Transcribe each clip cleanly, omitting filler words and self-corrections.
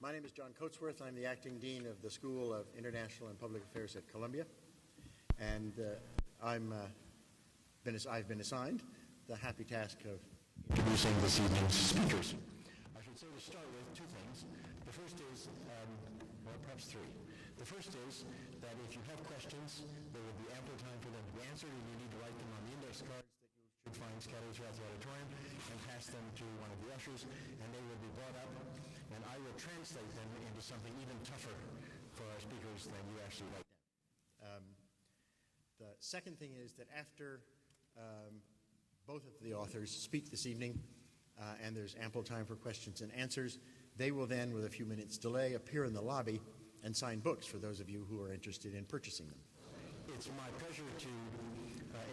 My name is John Coatsworth. I'm the acting dean of the School of International and Public Affairs at Columbia, and I've been assigned the happy task of introducing this evening's speakers. I should say to start with two things. The first is, well, perhaps three. The first is that if you have questions, there will be ample time for them to be answered, and you need to write them on the index cards that you should find scattered throughout the auditorium and pass them to one of the ushers, and they will be brought up, and I will translate them into something even tougher for our speakers than you actually write down. The second thing is that after both of the authors speak this evening, and there's ample time for questions and answers, they will then, with a few minutes delay, appear in the lobby and sign books for those of you who are interested in purchasing them. It's my pleasure to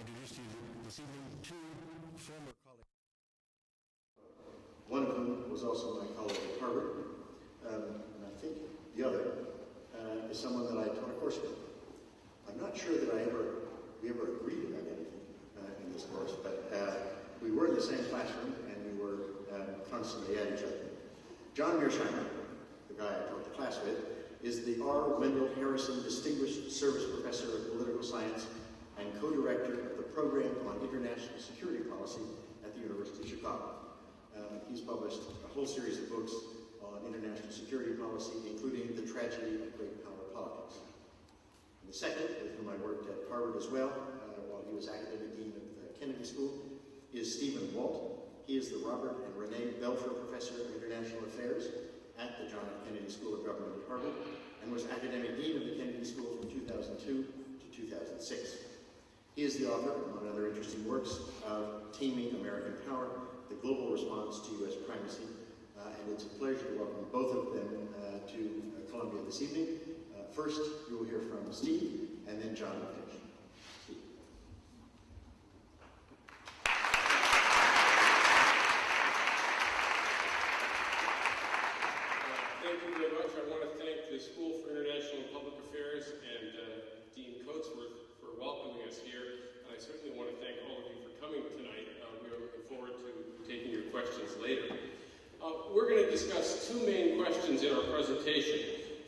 introduce to you this evening two former colleagues. One of whom was also my colleague at Harvard, and I think the other is someone that I taught a course with. I'm not sure that we ever agreed about anything in this course, but we were in the same classroom and we were constantly at each other. John Mearsheimer, the guy I taught the class with, is the R. Wendell Harrison Distinguished Service Professor of Political Science and co-director of the Program on International Security Policy at the University of Chicago. He's published a whole series of books on international security policy, including The Tragedy of Great Power Politics. And the second, with whom I worked at Harvard as well, while he was academic dean of the Kennedy School, is Stephen Walt. He is the Robert and Renee Belfer Professor of International Affairs at the John F. Kennedy School of Government at Harvard, and was academic dean of the Kennedy School from 2002 to 2006. He is the author, among other interesting works, of Taming American Power, the Global Response to U.S. Primacy, and it's a pleasure to welcome both of them to Columbia this evening. First, you will hear from Steve, and then John will finish. Steve. Thank you very much. I want to thank the School for International and Public Affairs and Dean Coatsworth for welcoming us here. And I certainly want to thank all of you for coming tonight. We are looking forward to taking your questions later. We're going to discuss two main questions in our presentation.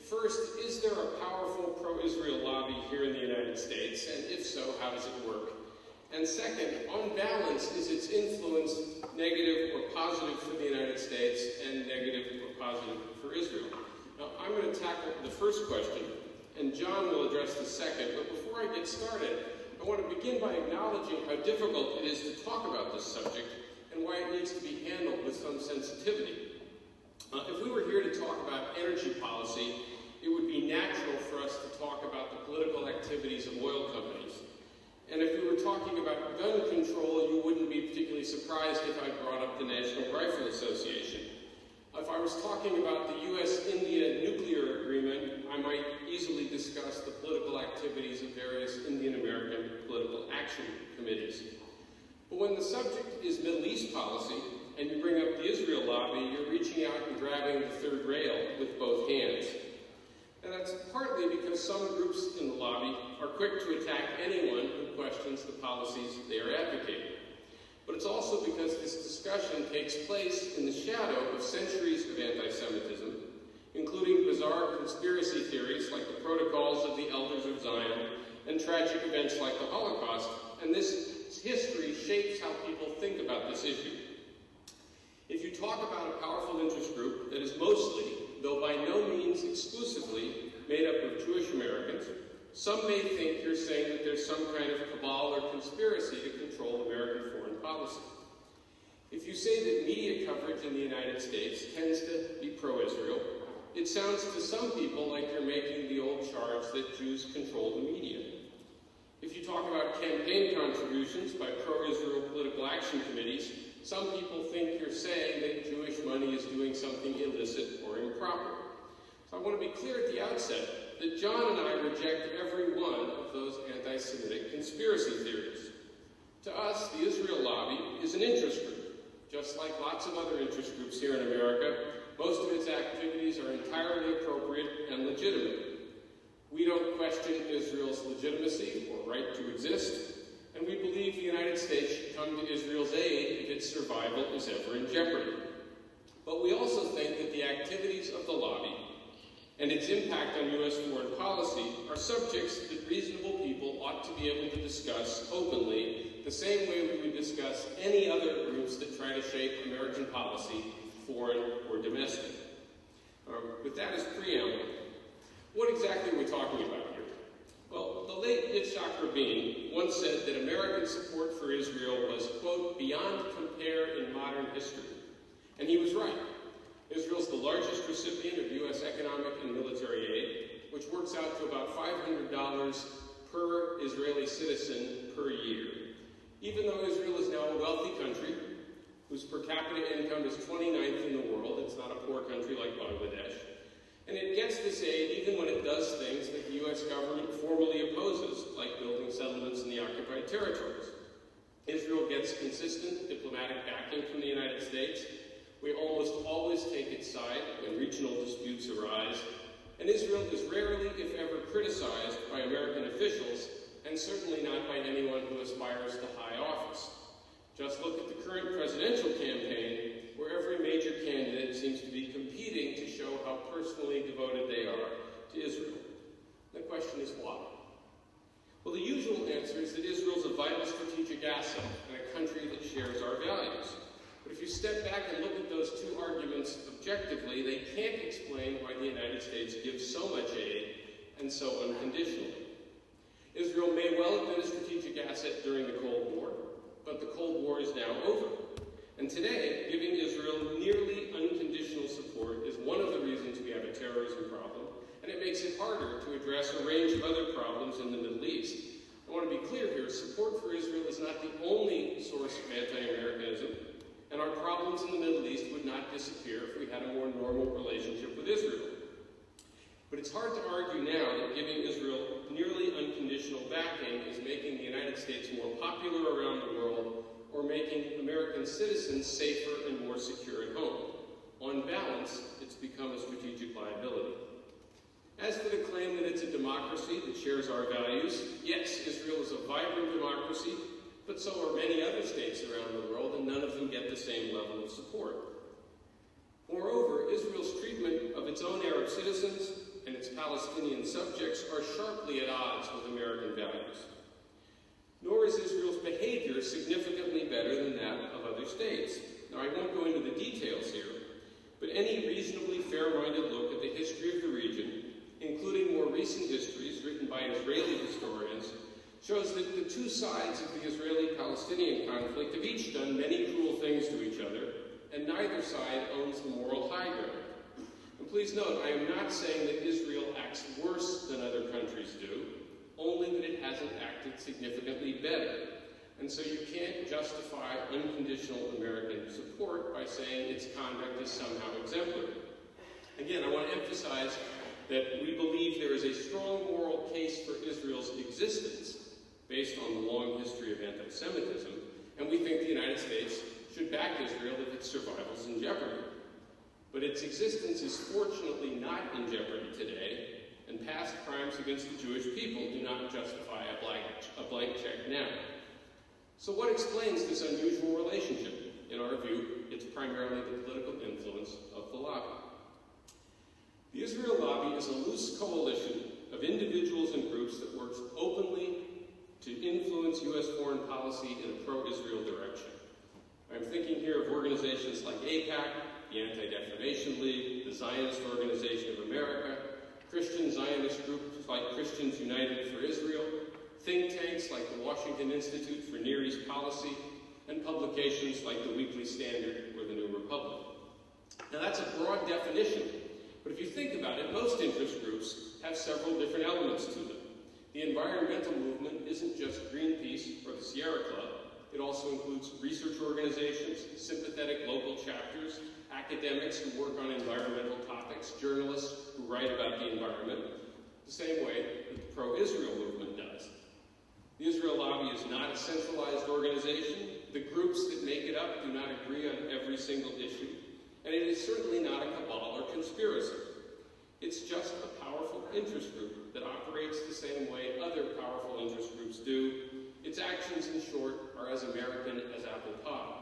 First, is there a powerful pro-Israel lobby here in the United States? And if so, how does it work? And second, on balance, is its influence negative or positive for the United States and negative or positive for Israel? Now, I'm going to tackle the first question, and John will address the second. But before I get started, I want to begin by acknowledging how difficult it is to talk about this subject and why it needs to be handled with some sensitivity. If we were here to talk about energy policy, it would be natural for us to talk about the political activities of oil companies. And if we were talking about gun control, you wouldn't be particularly surprised if I brought up the National Rifle Association. If I was talking about the U.S.-India nuclear agreement, I might easily discuss the political activities of various Indian-American political action committees. But when the subject is Middle East policy, and you bring up the Israel lobby, you're reaching out and grabbing the third rail with both hands. And that's partly because some groups in the lobby are quick to attack anyone who questions the policies they are advocating. But it's also because this discussion takes place in the shadow of centuries of anti-Semitism, including bizarre conspiracy theories like the Protocols of the Elders of Zion and tragic events like the Holocaust, and this history shapes how people think about this issue. If you talk about a powerful interest group that is mostly, though by no means exclusively, made up of Jewish Americans, some may think you're saying that there's some kind of cabal or conspiracy to control American foreign policy. If you say that media coverage in the United States tends to be pro-Israel, it sounds to some people like you're making the old charge that Jews control the media. If you talk about campaign contributions by pro-Israel political action committees, some people think you're saying that Jewish money is doing something illicit or improper. So I want to be clear at the outset that John and I reject every one of those anti-Semitic conspiracy theories. To us, the Israel lobby is an interest group. Just like lots of other interest groups here in America, most of its activities are entirely appropriate and legitimate. We don't question Israel's legitimacy or right to exist, and we believe the United States should come to Israel's aid if its survival is ever in jeopardy. But we also think that the activities of the lobby and its impact on U.S. foreign policy are subjects that reasonable people ought to be able to discuss openly, the same way we would discuss any other groups that try to shape American policy, foreign or domestic. With that as preamble, what exactly are we talking about here? Well, the late Yitzhak Rabin once said that American support for Israel was, quote, beyond compare in modern history. And he was right. Israel is the largest recipient of U.S. economic and military aid, which works out to about $500 per Israeli citizen per year. Even though Israel is now a wealthy country, whose per capita income is 29th in the world, it's not a poor country like Bangladesh, and it gets this aid even when it does things that the U.S. government formally opposes, like building settlements in the occupied territories. Israel gets consistent diplomatic backing from the United States. We almost always take its side when regional disputes arise, and Israel is rarely, if ever, criticized by American officials, and certainly not by anyone who aspires to high office. Just look at the current presidential campaign, where every major candidate seems to be competing to show how personally devoted they are to Israel. The question is why? Well, the usual answer is that Israel is a vital strategic asset and a country that shares our values. But if you step back and look at those two arguments objectively, they can't explain why the United States gives so much aid and so unconditionally. Israel may well have been a strategic asset during the Cold War, but the Cold War is now over. And today, giving Israel nearly unconditional support is one of the reasons we have a terrorism problem, and it makes it harder to address a range of other problems in the Middle East. I want to be clear here, support for Israel is not the only source of anti-Americanism, and our problems in the Middle East would not disappear if we had a more normal relationship with Israel. But it's hard to argue now that giving Israel nearly unconditional backing is making the United States more popular around the world or making American citizens safer and more secure at home. On balance, it's become a strategic liability. As for the claim that it's a democracy that shares our values, yes, Israel is a vibrant democracy, but so are many other states around the world, and none of them get the same level of support. Moreover, Israel's treatment of its own Arab citizens and its Palestinian subjects are sharply at odds with American values. Nor is Israel's behavior significantly better than that of other states. Now, I won't go into the details here, but any reasonably fair-minded look at the history of the region, including more recent histories written by Israeli historians, shows that the two sides of the Israeli-Palestinian conflict have each done many cruel things to each other, and neither side owns the moral high ground. And please note, I am not saying that Israel acts worse than other countries do, only that it hasn't acted significantly better. And so you can't justify unconditional American support by saying its conduct is somehow exemplary. Again, I want to emphasize that we believe there is a strong moral case for Israel's existence based on the long history of anti-Semitism, and we think the United States should back Israel if its survival is in jeopardy. But its existence is fortunately not in jeopardy today, and past crimes against the Jewish people do not justify a blank check now. So what explains this unusual relationship? In our view, it's primarily the political influence of the lobby. The Israel lobby is a loose coalition of individuals and groups that works openly to influence U.S. foreign policy in a pro-Israel direction. I'm thinking here of organizations like AIPAC, the Anti-Defamation League, the Zionist Organization of America, Christian Zionist groups like Christians United for Israel, think tanks like the Washington Institute for Near East Policy, and publications like the Weekly Standard or the New Republic. Now that's a broad definition, but if you think about it, most interest groups have several different elements to them. The environmental movement isn't just Greenpeace or the Sierra Club. It also includes research organizations, sympathetic local chapters, academics who work on environmental topics, journalists who write about the environment, the same way that the pro-Israel movement does. The Israel lobby is not a centralized organization. The groups that make it up do not agree on every single issue, and it is certainly not a cabal or conspiracy. It's just a powerful interest group that operates the same way other powerful interest groups do. Its actions, in short, are as American as apple pie.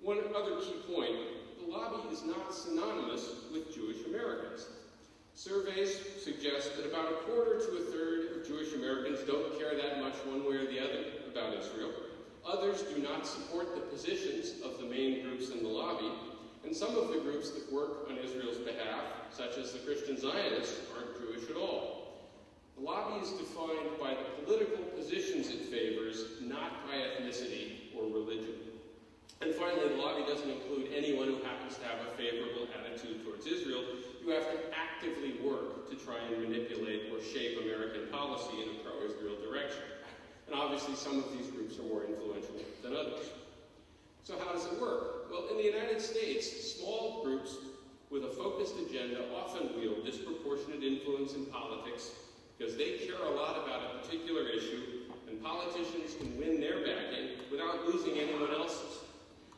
One other key point, the lobby is not synonymous Surveys suggest that about a quarter to a third of Jewish Americans don't care that much one way or the other about Israel. Others do not support the positions of the main groups in the lobby, and some of the groups that work on Israel's behalf, such as the Christian Zionists, aren't Jewish at all. The lobby is defined by the political positions it favors, not by ethnicity or religion. And finally, the lobby doesn't include anyone who happens to have a favorable attitude towards Israel. You have to actively work to try and manipulate or shape American policy in a pro-Israel direction. And obviously, some of these groups are more influential than others. So how does it work? Well, in the United States, small groups with a focused agenda often wield disproportionate influence in politics because they care a lot about a particular issue, and politicians can win their backing without losing anyone else's.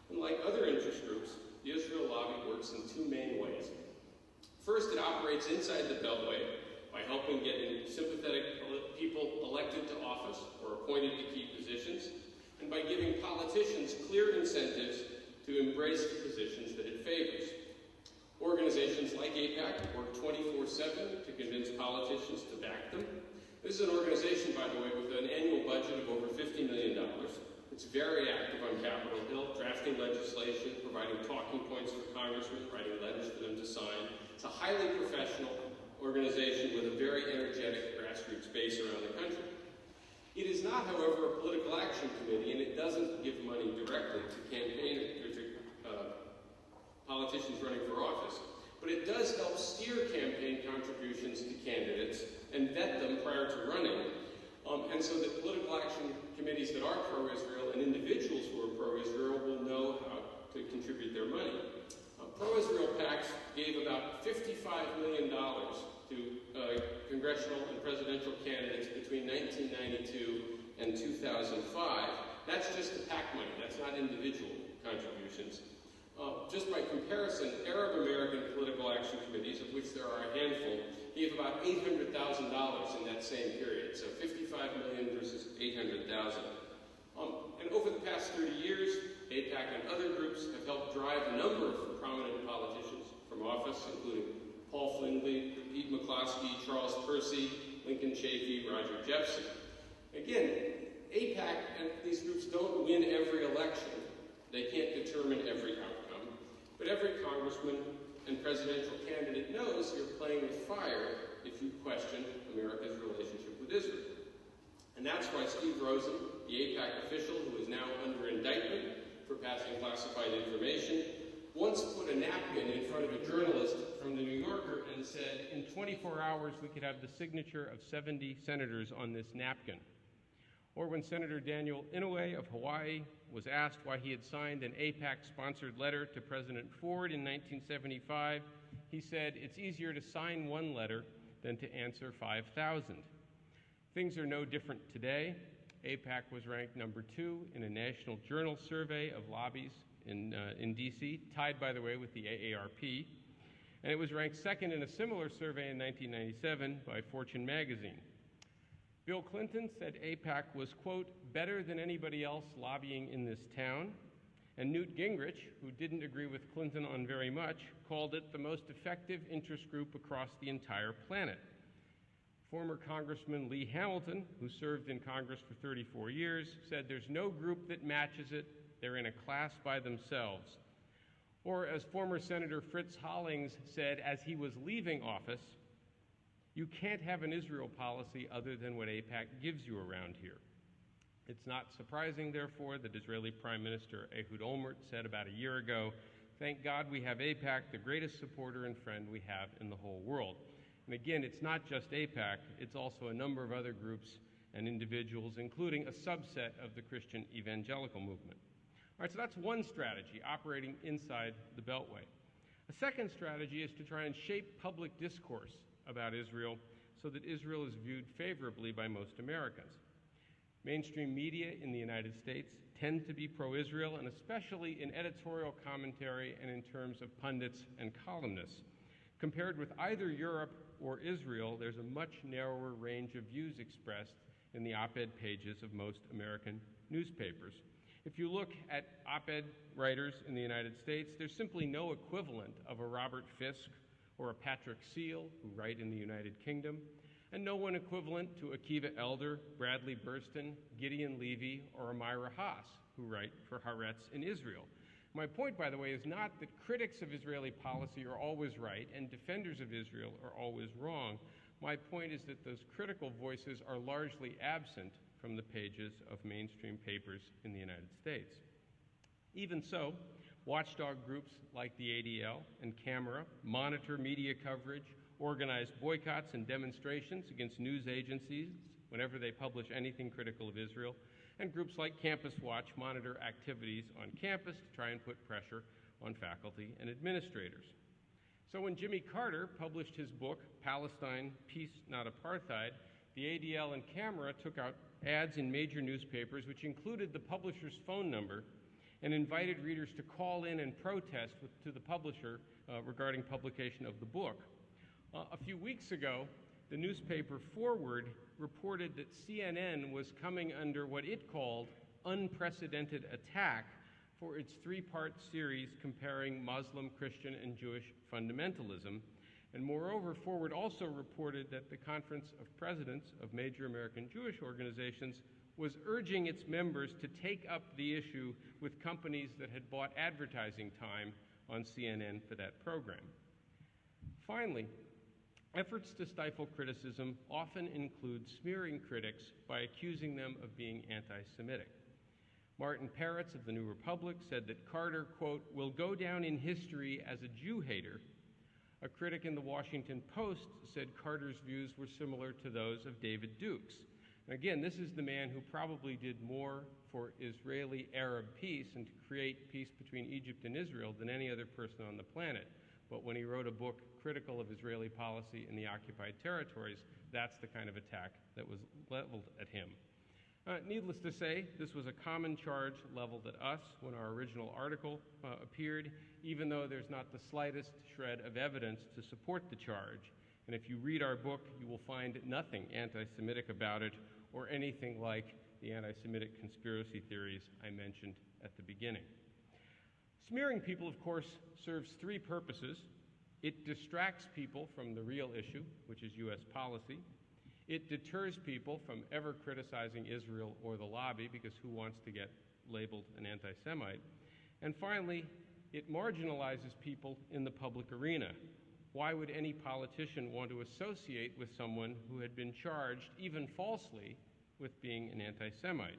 And like other interest groups, the Israel lobby works in two main ways. First, it operates inside the Beltway by helping get sympathetic people elected to office or appointed to key positions, and by giving politicians clear incentives to embrace the positions that it favors. Organizations like AIPAC work 24/7 to convince politicians to back them. This is an organization, by the way, with an annual budget of over $50 million. It's very active on Capitol Hill, drafting legislation, providing talking points for congressmen, writing letters for them to sign. It's a highly professional organization with a very energetic grassroots base around the country. It is not, however, a political action committee, and it doesn't give money directly to politicians running for office. But it does help steer campaign contributions to candidates and vet them prior to running, and so that political action committees that are pro-Israel and individuals who are pro-Israel will know how to contribute their money. Pro-Israel PACs gave about $55 million to congressional and presidential candidates between 1992 and 2005. That's just the PAC money. That's not individual contributions. Just by comparison, Arab American political action committees, of which there are a handful, gave about $800,000 in that same period. So $55 million versus $800,000. And over the past 30 years, AIPAC and other groups have helped drive a number of prominent politicians from office, including Paul Findley, Pete McCloskey, Charles Percy, Lincoln Chafee, Roger Jeffson. Again, AIPAC and these groups don't win every election. They can't determine every outcome. But every congressman and presidential candidate knows you're playing with fire if you question America's relationship with Israel. And that's why Steve Rosen, the AIPAC official who is now under indictment for passing classified information, once put a napkin in front of a journalist from the New Yorker and said, in 24 hours we could have the signature of 70 senators on this napkin. Or when Senator Daniel Inouye of Hawaii was asked why he had signed an AIPAC-sponsored letter to President Ford in 1975, he said, it's easier to sign one letter than to answer 5,000. Things are no different today. AIPAC was ranked number 2 in a National Journal survey of lobbies in D.C., tied, by the way, with the AARP. And it was ranked second in a similar survey in 1997 by Fortune magazine. Bill Clinton said AIPAC was, quote, better than anybody else lobbying in this town. And Newt Gingrich, who didn't agree with Clinton on very much, called it the most effective interest group across the entire planet. Former Congressman Lee Hamilton, who served in Congress for 34 years, said there's no group that matches it. They're in a class by themselves. Or as former Senator Fritz Hollings said as he was leaving office, you can't have an Israel policy other than what AIPAC gives you around here. It's not surprising, therefore, that Israeli Prime Minister Ehud Olmert said about a year ago, thank God we have AIPAC, the greatest supporter and friend we have in the whole world. And again, it's not just AIPAC, it's also a number of other groups and individuals, including a subset of the Christian evangelical movement. All right, so that's one strategy, operating inside the Beltway. A second strategy is to try and shape public discourse about Israel so that Israel is viewed favorably by most Americans. Mainstream media in the United States tend to be pro-Israel, and especially in editorial commentary and in terms of pundits and columnists. Compared with either Europe or Israel, there's a much narrower range of views expressed in the op-ed pages of most American newspapers. If you look at op-ed writers in the United States, there's simply no equivalent of a Robert Fisk or a Patrick Seal, who write in the United Kingdom, and no one equivalent to Akiva Elder, Bradley Burston, Gideon Levy, or Amira Haas, who write for Haaretz in Israel. My point, by the way, is not that critics of Israeli policy are always right and defenders of Israel are always wrong. My point is that those critical voices are largely absent from the pages of mainstream papers in the United States. Even so, watchdog groups like the ADL and Camera monitor media coverage, organize boycotts and demonstrations against news agencies whenever they publish anything critical of Israel, and groups like Campus Watch monitor activities on campus to try and put pressure on faculty and administrators. So when Jimmy Carter published his book, Palestine, Peace, Not Apartheid, the ADL and Camera took out ads in major newspapers which included the publisher's phone number and invited readers to call in and protest to the publisher regarding publication of the book. A few weeks ago, the newspaper Forward reported that CNN was coming under what it called unprecedented attack for its three-part series comparing Muslim, Christian, and Jewish fundamentalism. And moreover, Forward also reported that the Conference of Presidents of major American Jewish organizations was urging its members to take up the issue with companies that had bought advertising time on CNN for that program. Finally, efforts to stifle criticism often include smearing critics by accusing them of being anti-Semitic. Martin Peretz of the New Republic said that Carter, quote, will go down in history as a Jew hater. A critic in the Washington Post said Carter's views were similar to those of David Duke's. And again, this is the man who probably did more for Israeli-Arab peace and to create peace between Egypt and Israel than any other person on the planet. But when he wrote a book critical of Israeli policy in the occupied territories, that's the kind of attack that was leveled at him. Needless to say, this was a common charge leveled at us when our original article appeared, even though there's not the slightest shred of evidence to support the charge. And if you read our book, you will find nothing anti-Semitic about it or anything like the anti-Semitic conspiracy theories I mentioned at the beginning. Smearing people, of course, serves three purposes. It distracts people from the real issue, which is U.S. policy. It deters people from ever criticizing Israel or the lobby, because who wants to get labeled an anti-Semite? And finally, it marginalizes people in the public arena. Why would any politician want to associate with someone who had been charged, even falsely, with being an anti-Semite?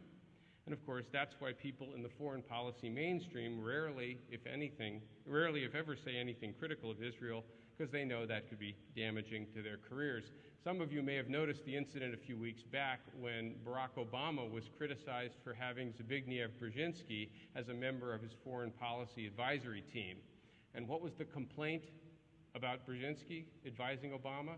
And of course, that's why people in the foreign policy mainstream rarely, if ever, say anything critical of Israel, because they know that could be damaging to their careers. Some of you may have noticed the incident a few weeks back when Barack Obama was criticized for having Zbigniew Brzezinski as a member of his foreign policy advisory team. And what was the complaint about Brzezinski advising Obama?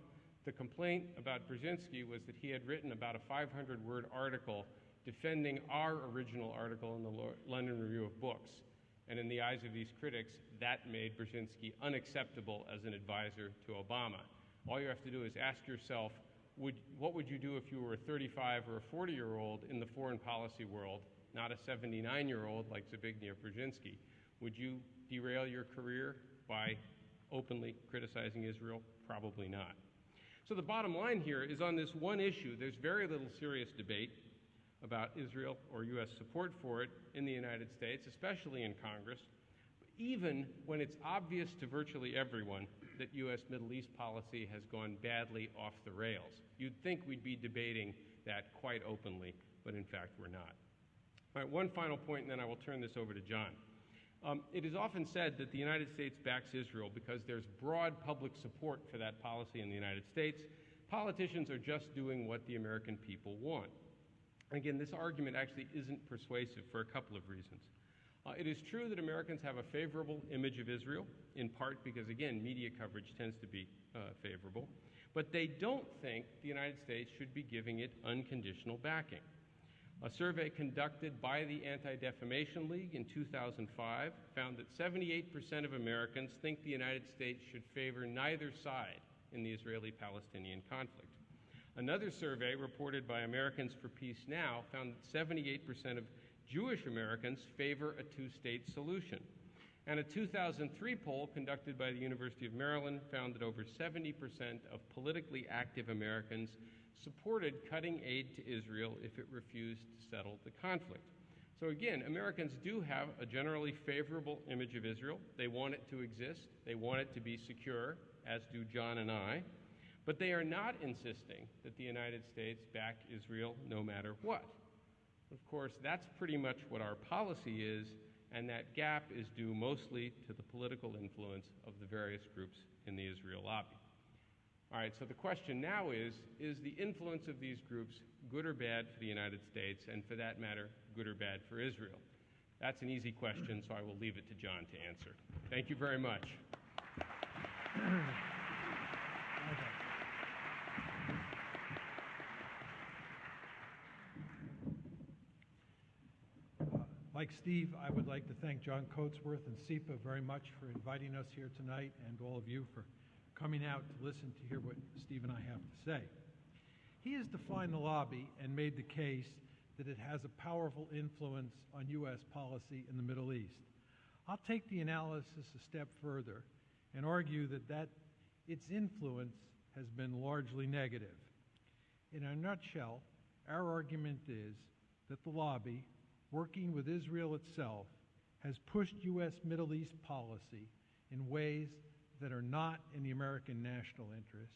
The complaint about Brzezinski was that he had written about a 500-word article defending our original article in the London Review of Books. And in the eyes of these critics, that made Brzezinski unacceptable as an advisor to Obama. All you have to do is ask yourself, what would you do if you were a 35 or a 40-year-old in the foreign policy world, not a 79-year-old like Zbigniew Brzezinski? Would you derail your career by openly criticizing Israel? Probably not. So the bottom line here is on this one issue, there's very little serious debate about Israel or U.S. support for it in the United States, especially in Congress, even when it's obvious to virtually everyone that U.S. Middle East policy has gone badly off the rails. You'd think we'd be debating that quite openly, but in fact we're not. All right, one final point, and then I will turn this over to John. It is often said that the United States backs Israel because there's broad public support for that policy in the United States. Politicians are just doing what the American people want. Again, this argument actually isn't persuasive for a couple of reasons. It is true that Americans have a favorable image of Israel, in part because, again, media coverage tends to be favorable, but they don't think the United States should be giving it unconditional backing. A survey conducted by the Anti-Defamation League in 2005 found that 78% of Americans think the United States should favor neither side in the Israeli-Palestinian conflict. Another survey reported by Americans for Peace Now found that 78% of Jewish Americans favor a two-state solution. And a 2003 poll conducted by the University of Maryland found that over 70% of politically active Americans supported cutting aid to Israel if it refused to settle the conflict. So again, Americans do have a generally favorable image of Israel. They want it to exist. They want it to be secure, as do John and I. But they are not insisting that the United States back Israel no matter what. Of course, that's pretty much what our policy is, and that gap is due mostly to the political influence of the various groups in the Israel lobby. All right, so the question now is the influence of these groups good or bad for the United States, and for that matter, good or bad for Israel? That's an easy question, so I will leave it to John to answer. Thank you very much. Like Steve, I would like to thank John Coatsworth and SIPA very much for inviting us here tonight, and all of you for coming out to listen to hear what Steve and I have to say. He has defined the lobby and made the case that it has a powerful influence on U.S. policy in the Middle East. I'll take the analysis a step further and argue that its influence has been largely negative. In a nutshell, our argument is that the lobby, working with Israel itself, has pushed U.S. Middle East policy in ways that are not in the American national interest,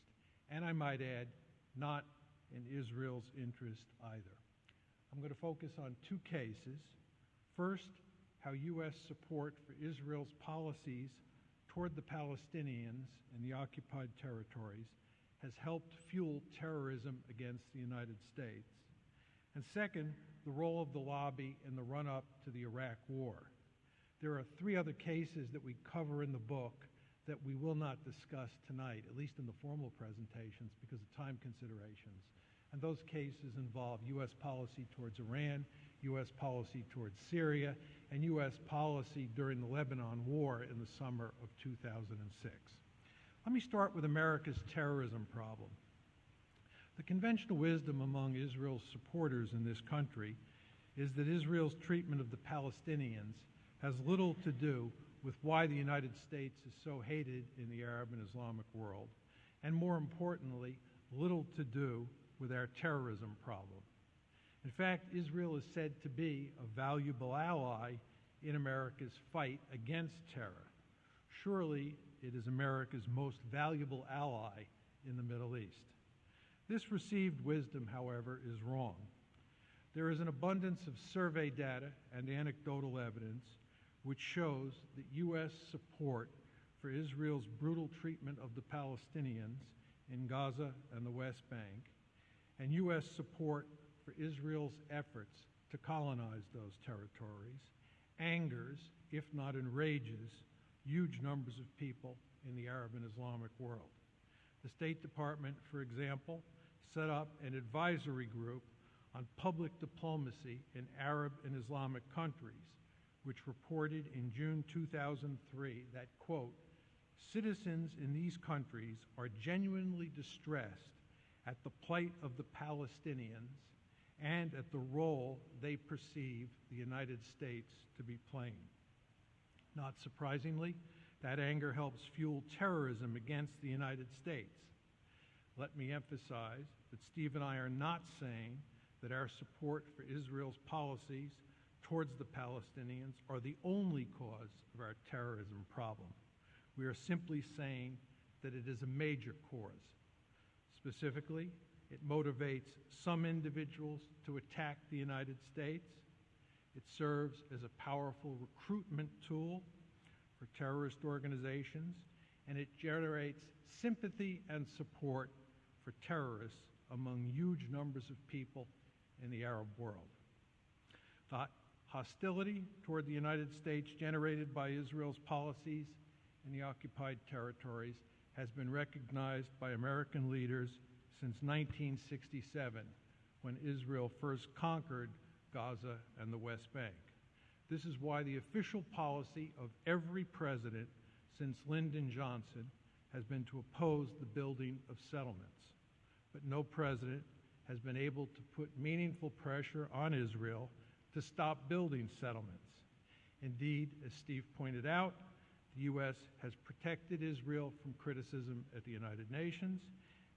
and I might add, not in Israel's interest either. I'm going to focus on two cases. First, how U.S. support for Israel's policies toward the Palestinians in the occupied territories has helped fuel terrorism against the United States. And second, the role of the lobby in the run-up to the Iraq War. There are three other cases that we cover in the book that we will not discuss tonight, at least in the formal presentations, because of time considerations. And those cases involve U.S. policy towards Iran, U.S. policy towards Syria, and U.S. policy during the Lebanon War in the summer of 2006. Let me start with America's terrorism problem. The conventional wisdom among Israel's supporters in this country is that Israel's treatment of the Palestinians has little to do with why the United States is so hated in the Arab and Islamic world, and more importantly, little to do with our terrorism problem. In fact, Israel is said to be a valuable ally in America's fight against terror. Surely it is America's most valuable ally in the Middle East. This received wisdom, however, is wrong. There is an abundance of survey data and anecdotal evidence which shows that U.S. support for Israel's brutal treatment of the Palestinians in Gaza and the West Bank, and U.S. support for Israel's efforts to colonize those territories, angers, if not enrages, huge numbers of people in the Arab and Islamic world. The State Department, for example, set up an advisory group on public diplomacy in Arab and Islamic countries, which reported in June 2003 that, quote, citizens in these countries are genuinely distressed at the plight of the Palestinians and at the role they perceive the United States to be playing. Not surprisingly, that anger helps fuel terrorism against the United States. Let me emphasize that Steve and I are not saying that our support for Israel's policies towards the Palestinians are the only cause of our terrorism problem. We are simply saying that it is a major cause. Specifically, it motivates some individuals to attack the United States. It serves as a powerful recruitment tool for terrorist organizations, and it generates sympathy and support for terrorists among huge numbers of people in the Arab world. The hostility toward the United States generated by Israel's policies in the occupied territories has been recognized by American leaders since 1967, when Israel first conquered Gaza and the West Bank. This is why the official policy of every president since Lyndon Johnson has been to oppose the building of settlements. But no president has been able to put meaningful pressure on Israel to stop building settlements. Indeed, as Steve pointed out, the U.S. has protected Israel from criticism at the United Nations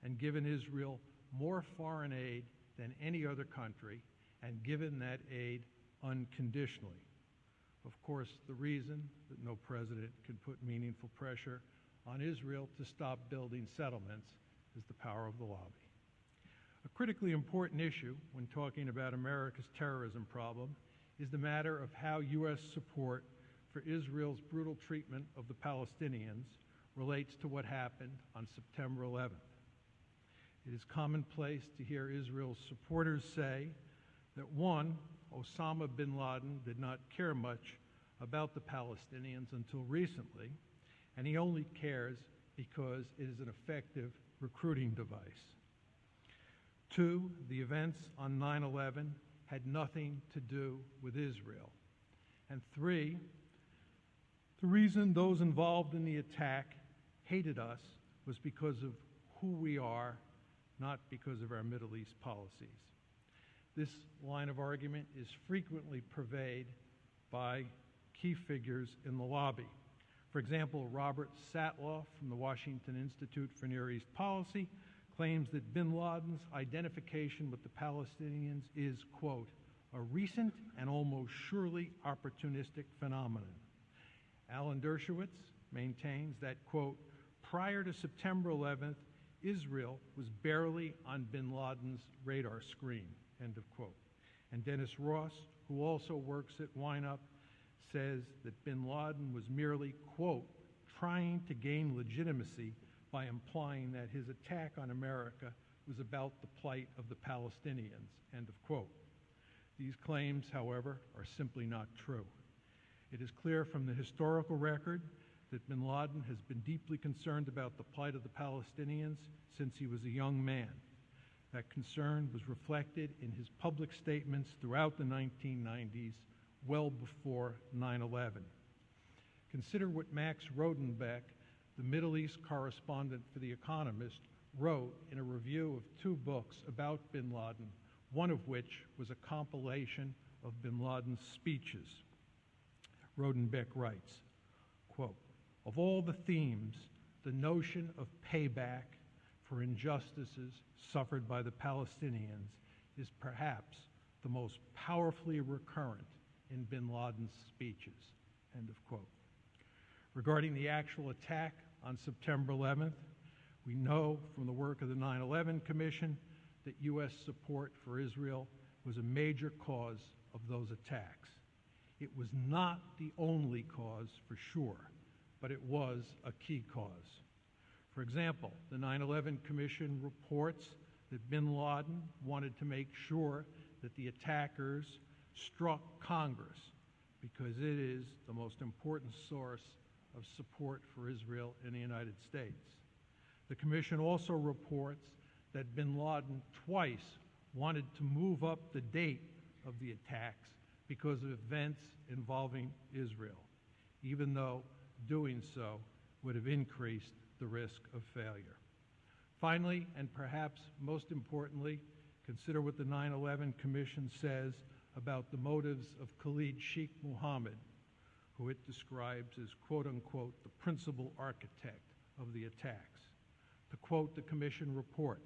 and given Israel more foreign aid than any other country, and given that aid unconditionally. Of course, the reason that no president can put meaningful pressure on Israel to stop building settlements is the power of the lobby. A critically important issue when talking about America's terrorism problem is the matter of how U.S. support for Israel's brutal treatment of the Palestinians relates to what happened on September 11th. It is commonplace to hear Israel's supporters say that, one, Osama bin Laden did not care much about the Palestinians until recently, and he only cares because it is an effective recruiting device. Two, the events on 9/11 had nothing to do with Israel. And three, the reason those involved in the attack hated us was because of who we are, not because of our Middle East policies. This line of argument is frequently purveyed by key figures in the lobby. For example, Robert Satloff from the Washington Institute for Near East Policy claims that bin Laden's identification with the Palestinians is, quote, a recent and almost surely opportunistic phenomenon. Alan Dershowitz maintains that, quote, prior to September 11th, Israel was barely on bin Laden's radar screen, end of quote. And Dennis Ross, who also works at YNUP, says that bin Laden was merely, quote, trying to gain legitimacy by implying that his attack on America was about the plight of the Palestinians, end of quote. These claims, however, are simply not true. It is clear from the historical record that bin Laden has been deeply concerned about the plight of the Palestinians since he was a young man. That concern was reflected in his public statements throughout the 1990s, well before 9/11. Consider what Max Rodenbeck, the Middle East correspondent for The Economist, wrote in a review of two books about bin Laden, one of which was a compilation of bin Laden's speeches. Rodenbeck writes, quote, of all the themes, the notion of payback for injustices suffered by the Palestinians is perhaps the most powerfully recurrent in bin Laden's speeches, end of quote. Regarding the actual attack on September 11th, we know from the work of the 9/11 Commission that U.S. support for Israel was a major cause of those attacks. It was not the only cause, for sure, but it was a key cause. For example, the 9/11 Commission reports that bin Laden wanted to make sure that the attackers struck Congress because it is the most important source of support for Israel in the United States. The Commission also reports that bin Laden twice wanted to move up the date of the attacks because of events involving Israel, even though doing so would have increased the risk of failure. Finally, and perhaps most importantly, consider what the 9/11 Commission says about the motives of Khalid Sheikh Mohammed, who it describes as, quote-unquote, the principal architect of the attacks. To quote the Commission report,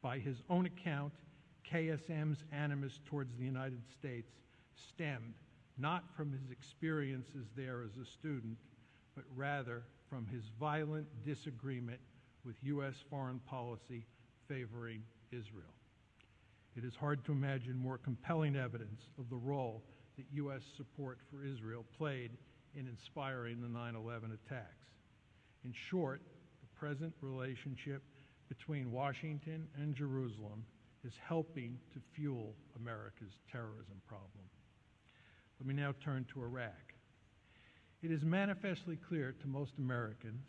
by his own account, KSM's animus towards the United States stemmed not from his experiences there as a student, but rather from his violent disagreement with U.S. foreign policy favoring Israel. It is hard to imagine more compelling evidence of the role that U.S. support for Israel played in inspiring the 9/11 attacks. In short, the present relationship between Washington and Jerusalem is helping to fuel America's terrorism problem. Let me now turn to Iraq. It is manifestly clear to most Americans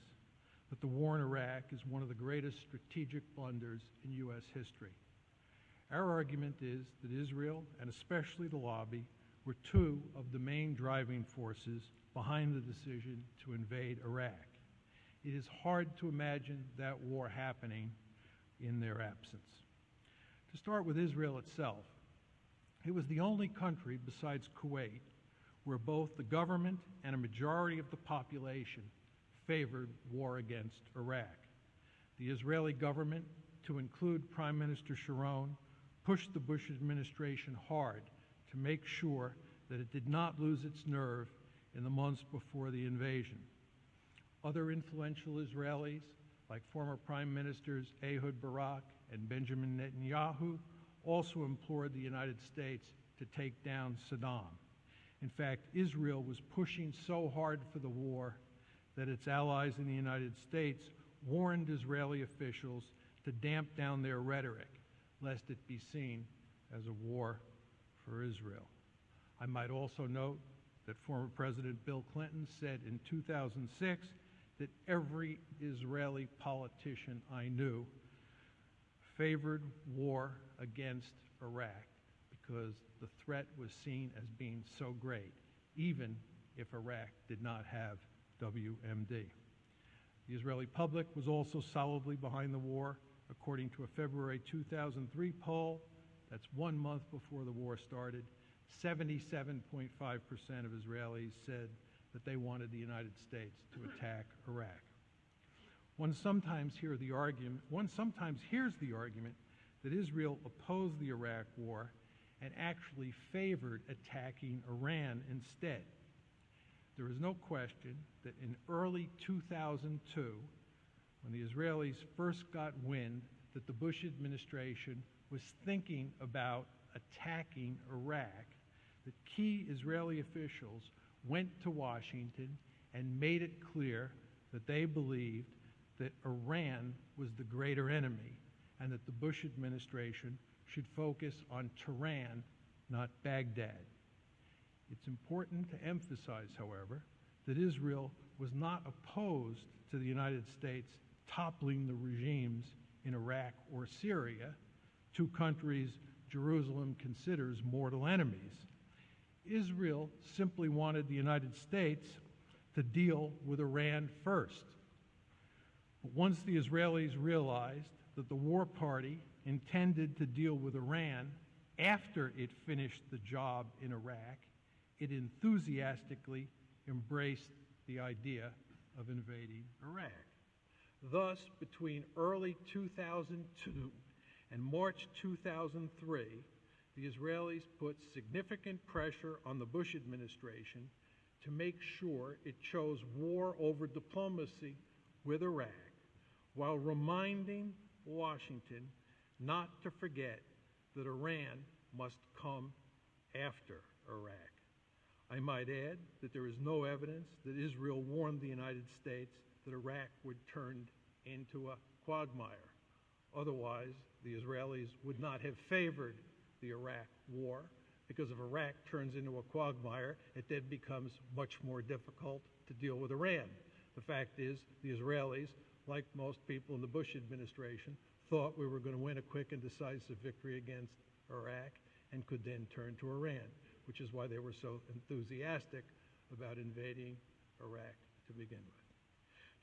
that the war in Iraq is one of the greatest strategic blunders in U.S. history. Our argument is that Israel, and especially the lobby, were two of the main driving forces behind the decision to invade Iraq. It is hard to imagine that war happening in their absence. To start with Israel itself, it was the only country besides Kuwait where both the government and a majority of the population favored war against Iraq. The Israeli government, to include Prime Minister Sharon, pushed the Bush administration hard to make sure that it did not lose its nerve in the months before the invasion. Other influential Israelis, like former Prime Ministers Ehud Barak and Benjamin Netanyahu, also implored the United States to take down Saddam. In fact, Israel was pushing so hard for the war that its allies in the United States warned Israeli officials to damp down their rhetoric, lest it be seen as a war for Israel. I might also note that former President Bill Clinton said in 2006 that every Israeli politician I knew favored war against Iraq because the threat was seen as being so great, even if Iraq did not have WMD. The Israeli public was also solidly behind the war, according to a February 2003 poll. That's 1 month before the war started. 77.5% of Israelis said that they wanted the United States to attack Iraq. One sometimes hears the argument that Israel opposed the Iraq war and actually favored attacking Iran instead. There is no question that in early 2002, when the Israelis first got wind that the Bush administration was thinking about attacking Iraq, the key Israeli officials went to Washington and made it clear that they believed that Iran was the greater enemy and that the Bush administration should focus on Tehran, not Baghdad. It's important to emphasize, however, that Israel was not opposed to the United States toppling the regimes in Iraq or Syria, two countries Jerusalem considers mortal enemies. Israel simply wanted the United States to deal with Iran first. But once the Israelis realized that the war party intended to deal with Iran after it finished the job in Iraq, it enthusiastically embraced the idea of invading Iraq. Thus, between early 2002 and March 2003, the Israelis put significant pressure on the Bush administration to make sure it chose war over diplomacy with Iraq, while reminding Washington not to forget that Iran must come after Iraq. I might add that there is no evidence that Israel warned the United States that Iraq would turn into a quagmire. Otherwise, the Israelis would not have favored the Iraq war, because if Iraq turns into a quagmire, it then becomes much more difficult to deal with Iran. The fact is, the Israelis, like most people in the Bush administration, thought we were going to win a quick and decisive victory against Iraq and could then turn to Iran, which is why they were so enthusiastic about invading Iraq to begin with.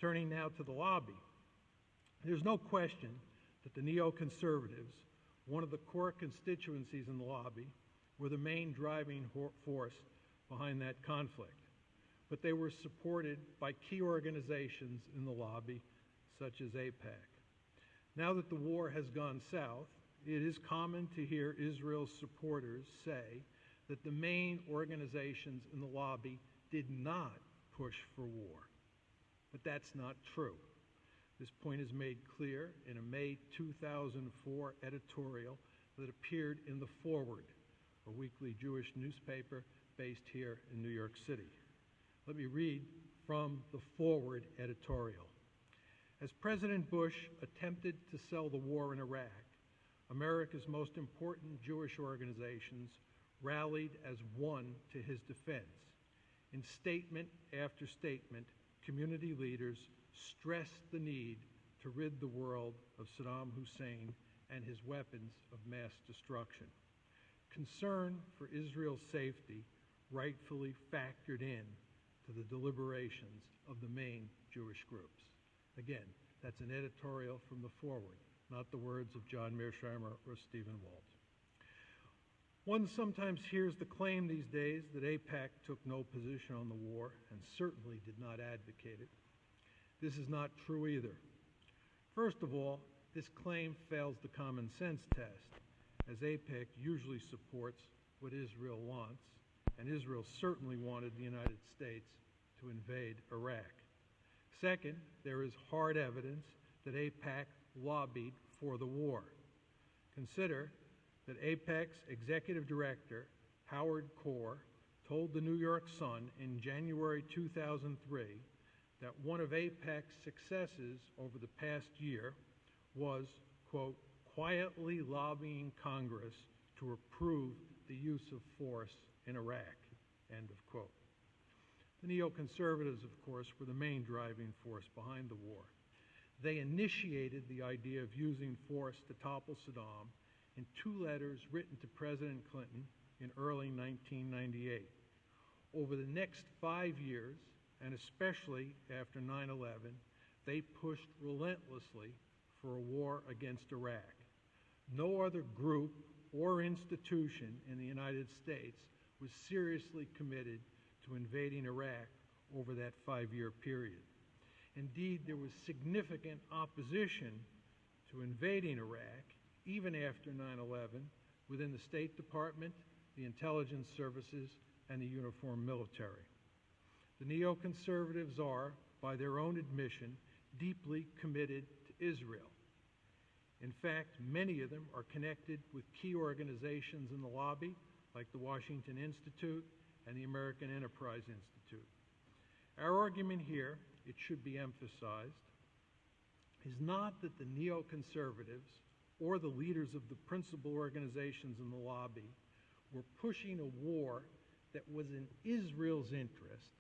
Turning now to the lobby, there's no question that the neoconservatives, one of the core constituencies in the lobby, were the main driving force behind that conflict. But they were supported by key organizations in the lobby, such as AIPAC. Now that the war has gone south, it is common to hear Israel's supporters say that the main organizations in the lobby did not push for war. But that's not true. This point is made clear in a May 2004 editorial that appeared in The Forward, a weekly Jewish newspaper based here in New York City. Let me read from the Forward editorial. As President Bush attempted to sell the war in Iraq, America's most important Jewish organizations rallied as one to his defense. In statement after statement, community leaders stressed the need to rid the world of Saddam Hussein and his weapons of mass destruction. Concern for Israel's safety rightfully factored in to the deliberations of the main Jewish groups. Again, that's an editorial from The Forward, not the words of John Mearsheimer or Stephen Walt. One sometimes hears the claim these days that AIPAC took no position on the war and certainly did not advocate it. This is not true either. First of all, this claim fails the common sense test, as AIPAC usually supports what Israel wants, and Israel certainly wanted the United States to invade Iraq. Second, there is hard evidence that AIPAC lobbied for the war. Consider that AIPAC's executive director, Howard Corr, told the New York Sun in January 2003 that one of AIPAC's successes over the past year was, quote, quietly lobbying Congress to approve the use of force in Iraq, end of quote. The neoconservatives, of course, were the main driving force behind the war. They initiated the idea of using force to topple Saddam in 2 letters written to President Clinton in early 1998. Over the next 5 years, and especially after 9/11, they pushed relentlessly for a war against Iraq. No other group or institution in the United States was seriously committed to invading Iraq over that 5-year period. Indeed, there was significant opposition to invading Iraq, even after 9/11, within the State Department, the intelligence services, and the uniformed military. The neoconservatives are, by their own admission, deeply committed to Israel. In fact, many of them are connected with key organizations in the lobby, like the Washington Institute and the American Enterprise Institute. Our argument here, it should be emphasized, is not that the neoconservatives or the leaders of the principal organizations in the lobby were pushing a war that was in Israel's interest,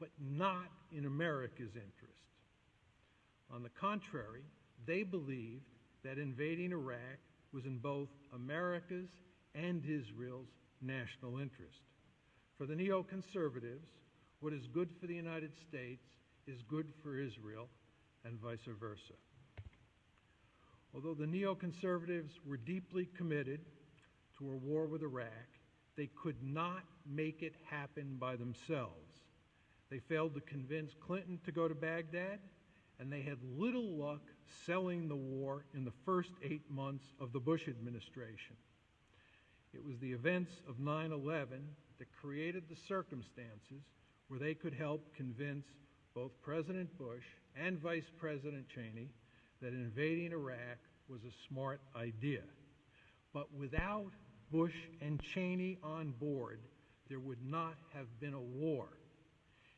but not in America's interest. On the contrary, they believed that invading Iraq was in both America's and Israel's national interest. For the neoconservatives, what is good for the United States is good for Israel, and vice versa. Although the neoconservatives were deeply committed to a war with Iraq, they could not make it happen by themselves. They failed to convince Clinton to go to Baghdad, and they had little luck selling the war in the first 8 months of the Bush administration. It was the events of 9/11 that created the circumstances where they could help convince both President Bush and Vice President Cheney that invading Iraq was a smart idea. But without Bush and Cheney on board, there would not have been a war.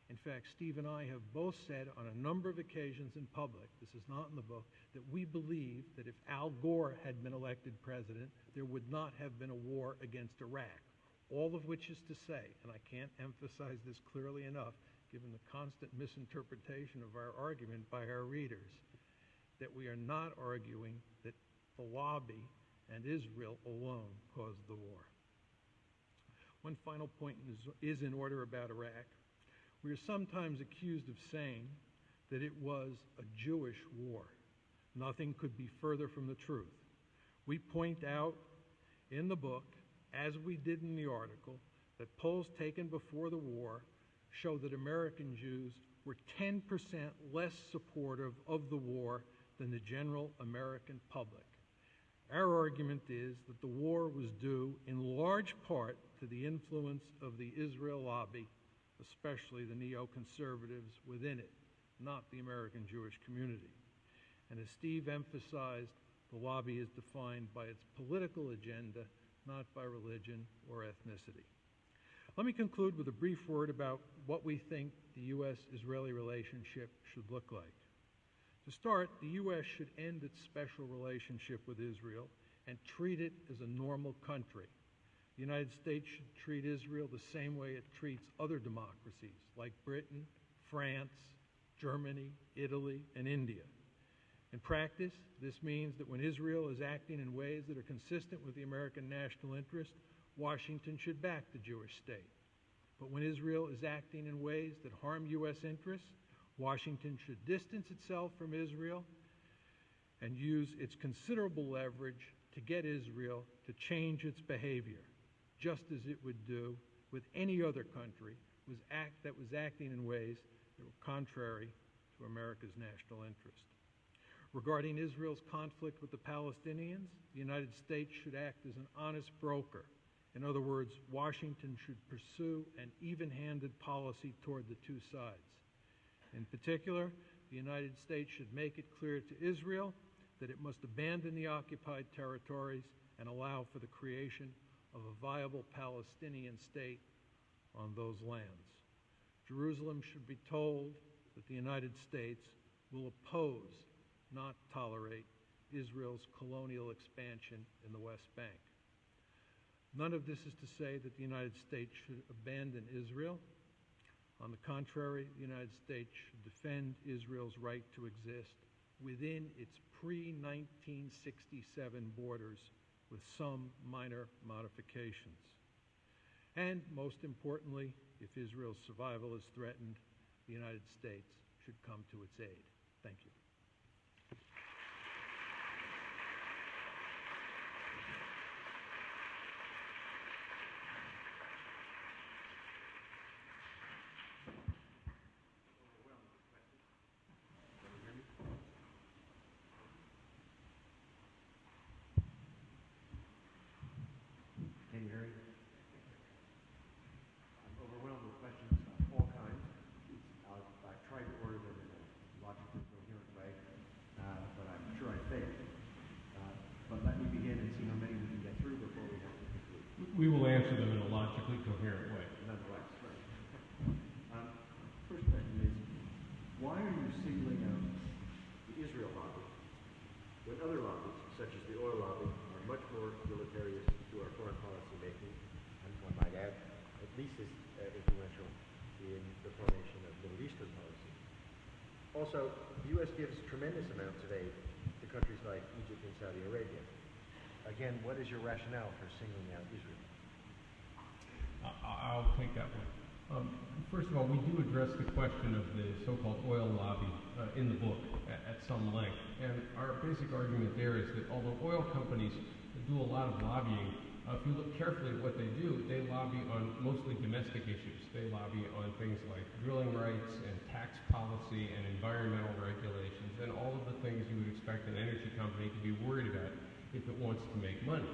In fact, Steve and I have both said on a number of occasions in public, this is not in the book, that we believe that if Al Gore had been elected president, there would not have been a war against Iraq. All of which is to say, and I can't emphasize this clearly enough, given the constant misinterpretation of our argument by our readers, that we are not arguing that the lobby and Israel alone caused the war. One final point is in order about Iraq. We are sometimes accused of saying that it was a Jewish war. Nothing could be further from the truth. We point out in the book, as we did in the article, that polls taken before the war show that American Jews were 10% less supportive of the war than the general American public. Our argument is that the war was due in large part to the influence of the Israel lobby, especially the neoconservatives within it, not the American Jewish community. And as Steve emphasized, the lobby is defined by its political agenda, not by religion or ethnicity. Let me conclude with a brief word about what we think the U.S.-Israeli relationship should look like. To start, the U.S. should end its special relationship with Israel and treat it as a normal country. The United States should treat Israel the same way it treats other democracies like Britain, France, Germany, Italy, and India. In practice, this means that when Israel is acting in ways that are consistent with the American national interest, Washington should back the Jewish state. But when Israel is acting in ways that harm U.S. interests, Washington should distance itself from Israel and use its considerable leverage to get Israel to change its behavior. just as it would do with any other country that was acting in ways that were contrary to America's national interest. Regarding Israel's conflict with the Palestinians, the United States should act as an honest broker. In other words, Washington should pursue an even-handed policy toward the two sides. In particular, the United States should make it clear to Israel that it must abandon the occupied territories and allow for the creation of a viable Palestinian state on those lands. Jerusalem should be told that the United States will oppose, not tolerate, Israel's colonial expansion in the West Bank. None of this is to say that the United States should abandon Israel. On the contrary, the United States should defend Israel's right to exist within its pre-1967 borders with some minor modifications. And most importantly, if Israel's survival is threatened, the United States should come to its aid. Thank you. Can you hear me? I'm overwhelmed with questions of all kinds. I've tried to order them in a logically coherent way, but I'm sure I failed. But let me begin and see how many we can get through before we have to conclude. We will answer them in a logically coherent way. Nonetheless, right. First question is, why are you singling out the Israel lobby when other lobbies, such as the oil lobby, are much more deleterious to our foreign policy making, and one might add, at least as influential in the formation of Middle Eastern policy? Also, the U.S. gives tremendous amounts of aid to countries like Egypt and Saudi Arabia. Again, what is your rationale for singling out Israel? I'll take that one. First of all, we do address the question of the so-called oil lobby in the book at some length. And our basic argument there is that although oil companies do a lot of lobbying, if you look carefully at what they do, they lobby on mostly domestic issues. They lobby on things like drilling rights and tax policy and environmental regulations and all of the things you would expect an energy company to be worried about if it wants to make money.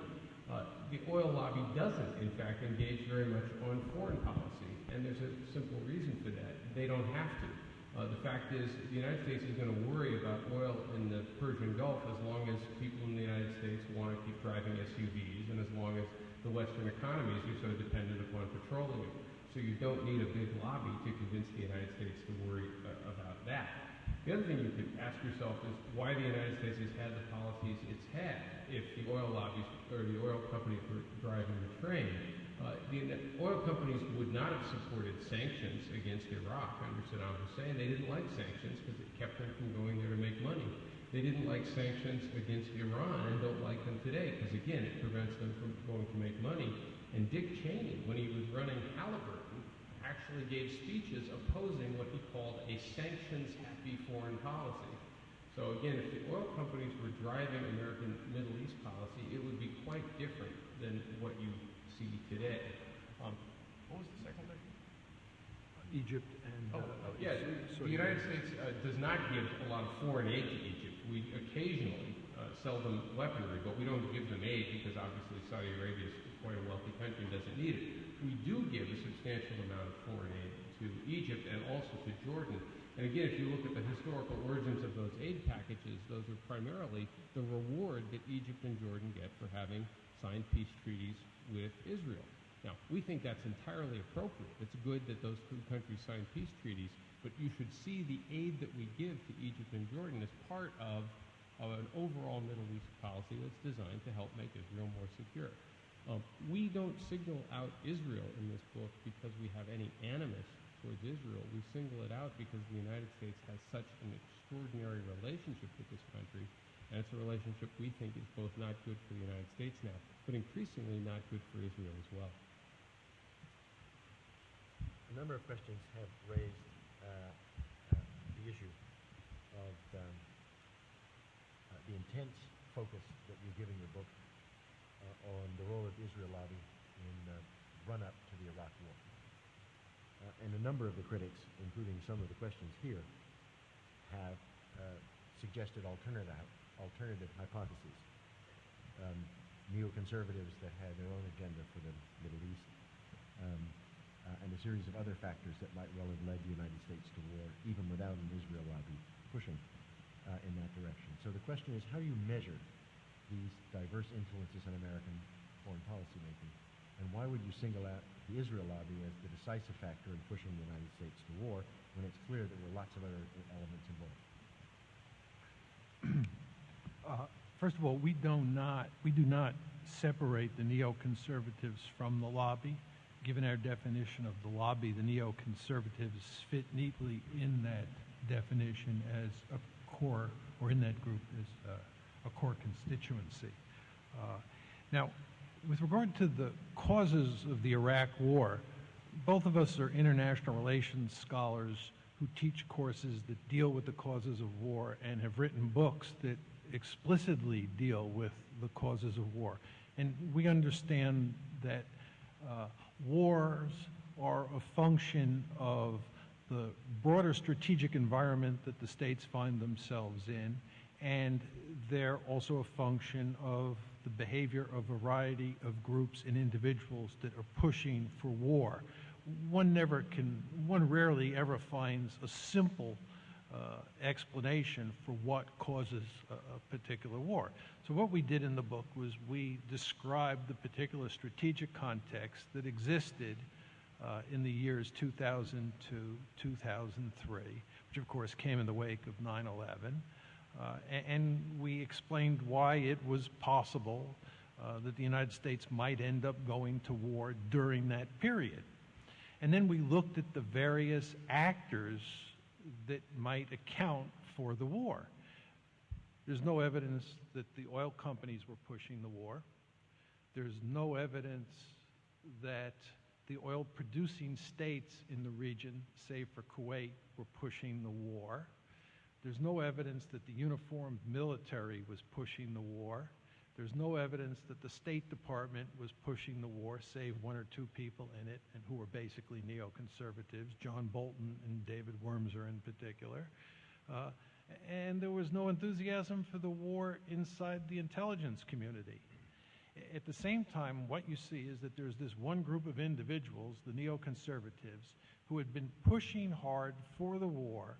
The oil lobby doesn't, in fact, engage very much on foreign policy, and there's a simple reason for that. They don't have to. The fact is, the United States is going to worry about oil in the Persian Gulf as long as people in the United States want to keep driving SUVs and as long as the Western economies are so dependent upon petroleum. So you don't need a big lobby to convince the United States to worry about that. The other thing you could ask yourself is why the United States has had the policies it's had. If the oil lobbies or the oil companies were driving the train, the oil companies would not have supported sanctions against Iraq under Saddam Hussein. They didn't like sanctions because it kept them from going there to make money. They didn't like sanctions against Iran and don't like them today because, again, it prevents them from going to make money. And Dick Cheney, when he was running Halliburton, actually gave speeches opposing what he called a sanctions-happy foreign policy. So again, if the oil companies were driving American Middle East policy, it would be quite different than what you see today. What was the second thing? Egypt and... yes, the United States does not give a lot of foreign aid to Egypt. We occasionally sell them weaponry, but we don't give them aid because obviously Saudi Arabia is quite a wealthy country and doesn't need it. We do give a substantial amount of foreign aid to Egypt and also to Jordan. And again, if you look at the historical origins of those aid packages, those are primarily the reward that Egypt and Jordan get for having signed peace treaties with Israel. Now, we think that's entirely appropriate. It's good that those two countries sign peace treaties, but you should see the aid that we give to Egypt and Jordan as part of an overall Middle East policy that's designed to help make Israel more secure. We don't signal out Israel in this book because we have any animus towards Israel. We single it out because the United States has such an extraordinary relationship with this country, and it's a relationship we think is both not good for the United States now, but increasingly not good for Israel as well. A number of questions have raised the issue of the intense focus that you give in your book on the role of the Israel lobby in the run-up to the Iraq War. And a number of the critics, including some of the questions here, have suggested alternative hypotheses. Neoconservatives that had their own agenda for the Middle East, and a series of other factors that might well have led the United States to war, even without an Israel lobby pushing in that direction. So the question is, how do you measure these diverse influences on American foreign policy making? And why would you single out the Israel lobby as the decisive factor in pushing the United States to war when it's clear there were lots of other elements involved? First of all, we do not separate the neoconservatives from the lobby. Given our definition of the lobby, the neoconservatives fit neatly in that definition as a core, or in that group as a core constituency. Now, with regard to the causes of the Iraq War, both of us are international relations scholars who teach courses that deal with the causes of war and have written books that explicitly deal with the causes of war. And we understand that wars are a function of the broader strategic environment that the states find themselves in, and they're also a function of the behavior of a variety of groups and individuals that are pushing for war. One rarely ever finds a simple explanation for what causes a particular war. So what we did in the book was we described the particular strategic context that existed in the years 2000 to 2003, which of course came in the wake of 9/11. And we explained why it was possible that the United States might end up going to war during that period. And then we looked at the various actors that might account for the war. There's no evidence that the oil companies were pushing the war. There's no evidence that the oil-producing states in the region, save for Kuwait, were pushing the war. There's no evidence that the uniformed military was pushing the war. There's no evidence that the State Department was pushing the war, save one or two people in it, and who were basically neoconservatives, John Bolton and David Wormser in particular. And there was no enthusiasm for the war inside the intelligence community. At the same time, what you see is that there's this one group of individuals, the neoconservatives, who had been pushing hard for the war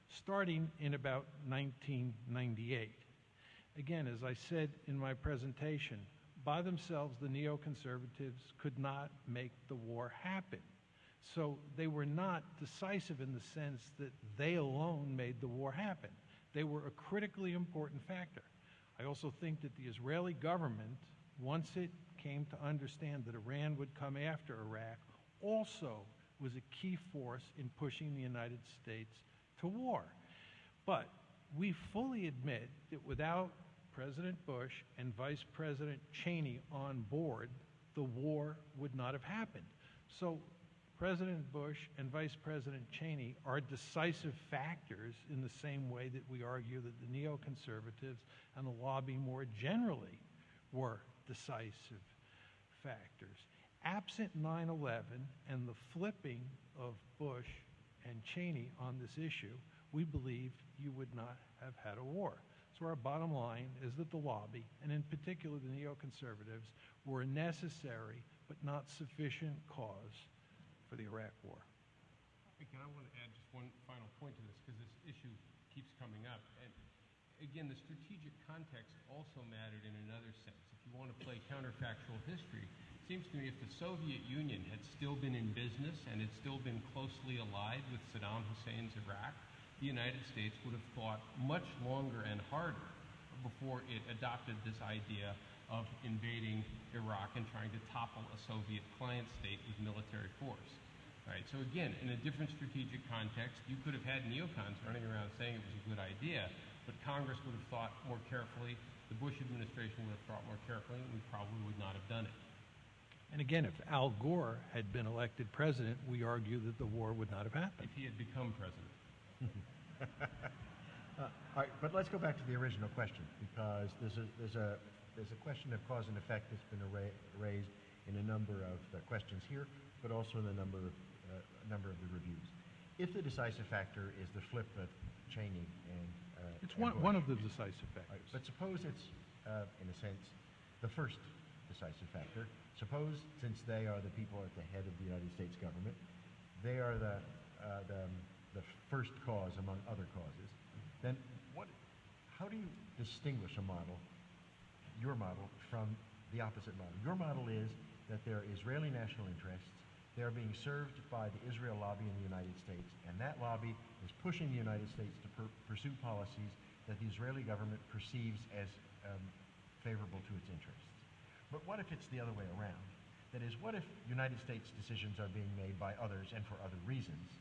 starting in about 1998. Again, as I said in my presentation, by themselves, the neoconservatives could not make the war happen. So they were not decisive in the sense that they alone made the war happen. They were a critically important factor. I also think that the Israeli government, once it came to understand that Iran would come after Iraq, also was a key force in pushing the United States to war. But we fully admit that without President Bush and Vice President Cheney on board, the war would not have happened. So President Bush and Vice President Cheney are decisive factors in the same way that we argue that the neoconservatives and the lobby more generally were decisive factors. Absent 9/11 and the flipping of Bush and Cheney on this issue, we believe you would not have had a war. So our bottom line is that the lobby, and in particular the neoconservatives, were a necessary but not sufficient cause for the Iraq War. Again, I want to add just one final point to this, because this issue keeps coming up. And again, the strategic context also mattered in another sense. If you want to play counterfactual history, it seems to me if the Soviet Union had still been in business and had still been closely allied with Saddam Hussein's Iraq, the United States would have fought much longer and harder before it adopted this idea of invading Iraq and trying to topple a Soviet client state with military force. All right, so again, in a different strategic context, you could have had neocons running around saying it was a good idea, but Congress would have thought more carefully, the Bush administration would have thought more carefully, and we probably would not have done it. And again, if Al Gore had been elected president, we argue that the war would not have happened. If he had become president. All right, but let's go back to the original question, because there's a question of cause and effect that's been raised in a number of the questions here, but also in a number of the reviews. If the decisive factor is the flip of Cheney and It's and one Bush, of the decisive right, factors. but suppose it's, in a sense, the first decisive factor. Suppose, since they are the people at the head of the United States government, they are the first cause among other causes, then how do you distinguish a model, your model, from the opposite model? Your model is that there are Israeli national interests. They are being served by the Israel lobby in the United States, and that lobby is pushing the United States to pursue policies that the Israeli government perceives as favorable to its interests. But what if it's the other way around? That is, what if United States decisions are being made by others and for other reasons,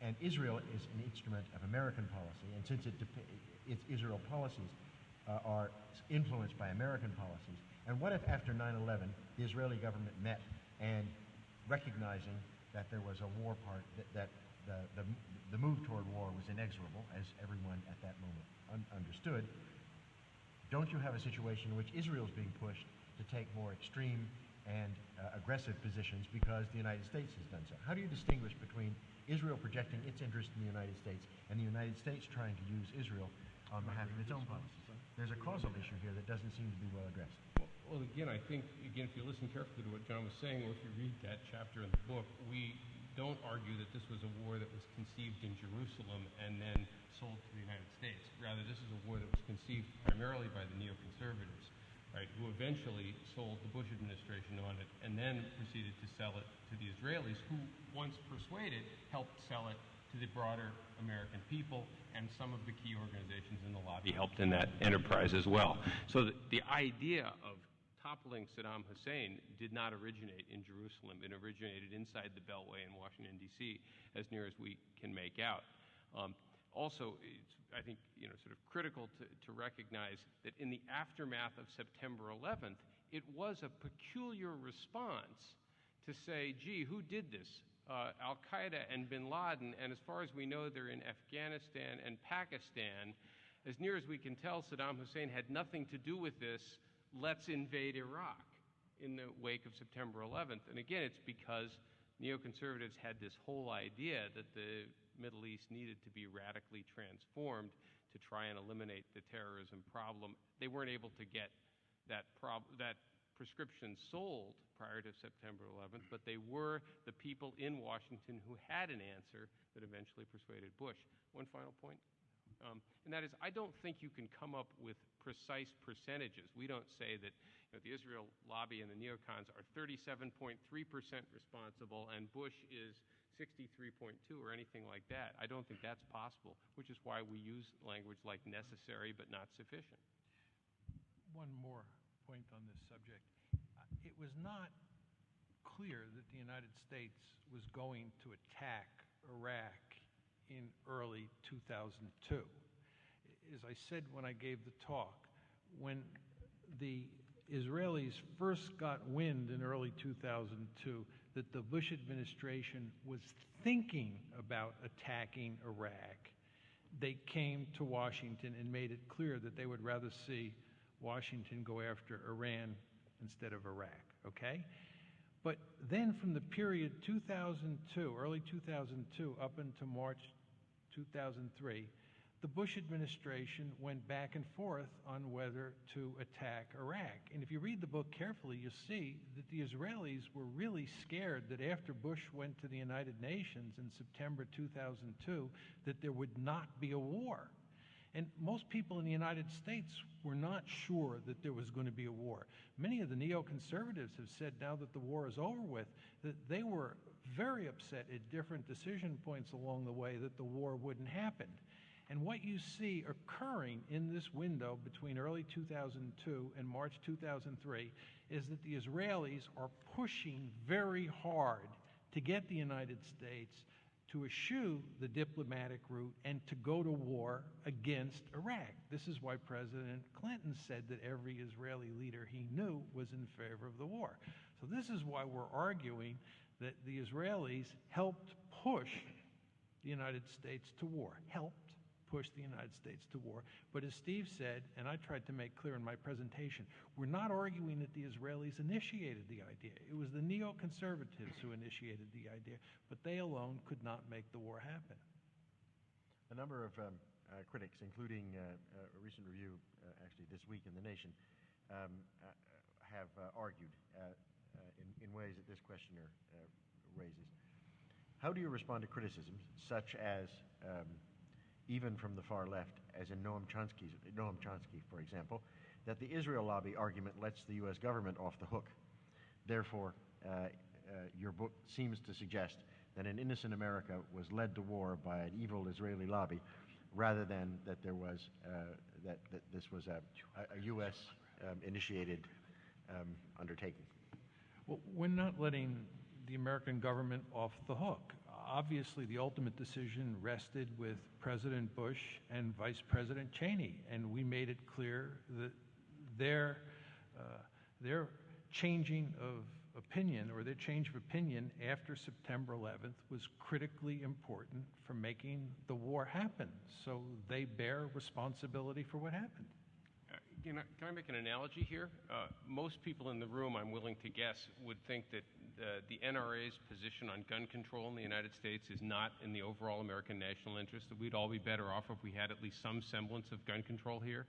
and Israel is an instrument of American policy, and since its Israel policies are influenced by American policies, and what if after 9/11 the Israeli government met and recognizing that there was a war that the move toward war was inexorable, as everyone at that moment understood, don't you have a situation in which Israel is being pushed to take more extreme and aggressive positions because the United States has done so? How do you distinguish between Israel projecting its interest in the United States and the United States trying to use Israel on behalf of its own policies? There's a causal issue here that doesn't seem to be well addressed. Well, again, I think, if you listen carefully to what John was saying, or if you read that chapter in the book, we don't argue that this was a war that was conceived in Jerusalem and then sold to the United States. Rather, this is a war that was conceived primarily by the neoconservatives, right, who eventually sold the Bush administration on it and then proceeded to sell it to the Israelis, who, once persuaded, helped sell it to the broader American people, and some of the key organizations in the lobby helped in that enterprise as well. So the idea of toppling Saddam Hussein did not originate in Jerusalem. It originated inside the Beltway in Washington, D.C., as near as we can make out. Also, it's, I think, sort of critical to recognize that in the aftermath of September 11th, it was a peculiar response to say, gee, who did this? Al-Qaeda and bin Laden, and as far as we know, they're in Afghanistan and Pakistan. As near as we can tell, Saddam Hussein had nothing to do with this. Let's invade Iraq in the wake of September 11th. And again, it's because neoconservatives had this whole idea that the Middle East needed to be radically transformed to try and eliminate the terrorism problem. They weren't able to get that prescription sold prior to September 11th, but they were the people in Washington who had an answer that eventually persuaded Bush. One final point, and that is, I don't think you can come up with precise percentages. We don't say that the Israel lobby and the neocons are 37.3% responsible and Bush is 63.2 or anything like that. I don't think that's possible, which is why we use language like necessary but not sufficient. One more point on this subject. It was not clear that the United States was going to attack Iraq in early 2002. As I said when I gave the talk, when the Israelis first got wind in early 2002 that the Bush administration was thinking about attacking Iraq, they came to Washington and made it clear that they would rather see Washington go after Iran instead of Iraq, okay? But then from the period 2002, early 2002, up into March 2003, the Bush administration went back and forth on whether to attack Iraq. And if you read the book carefully, you'll see that the Israelis were really scared that after Bush went to the United Nations in September 2002, that there would not be a war. And most people in the United States were not sure that there was going to be a war. Many of the neoconservatives have said now that the war is over with, that they were very upset at different decision points along the way that the war wouldn't happen. And what you see occurring in this window between early 2002 and March 2003 is that the Israelis are pushing very hard to get the United States to eschew the diplomatic route and to go to war against Iraq. This is why President Clinton said that every Israeli leader he knew was in favor of the war. So this is why we're arguing that the Israelis helped push the United States to war. Helped. push the United States to war. But as Steve said, and I tried to make clear in my presentation, we're not arguing that the Israelis initiated the idea. It was the neoconservatives who initiated the idea, but they alone could not make the war happen. A number of critics, including a recent review actually this week in The Nation, have argued in ways that this questioner raises. How do you respond to criticisms such as, even from the far left, as in Noam Chomsky, for example, that the Israel lobby argument lets the U.S. government off the hook? Therefore, your book seems to suggest that an innocent America was led to war by an evil Israeli lobby, rather than that there was that this was a U.S. Initiated undertaking. Well, we're not letting the American government off the hook. Obviously, the ultimate decision rested with President Bush and Vice President Cheney, and we made it clear that their changing of opinion, or their change of opinion after September 11th, was critically important for making the war happen. So they bear responsibility for what happened. Can I make an analogy here? Most people in the room, I'm willing to guess, would think that the NRA's position on gun control in the United States is not in the overall American national interest, that we'd all be better off if we had at least some semblance of gun control here.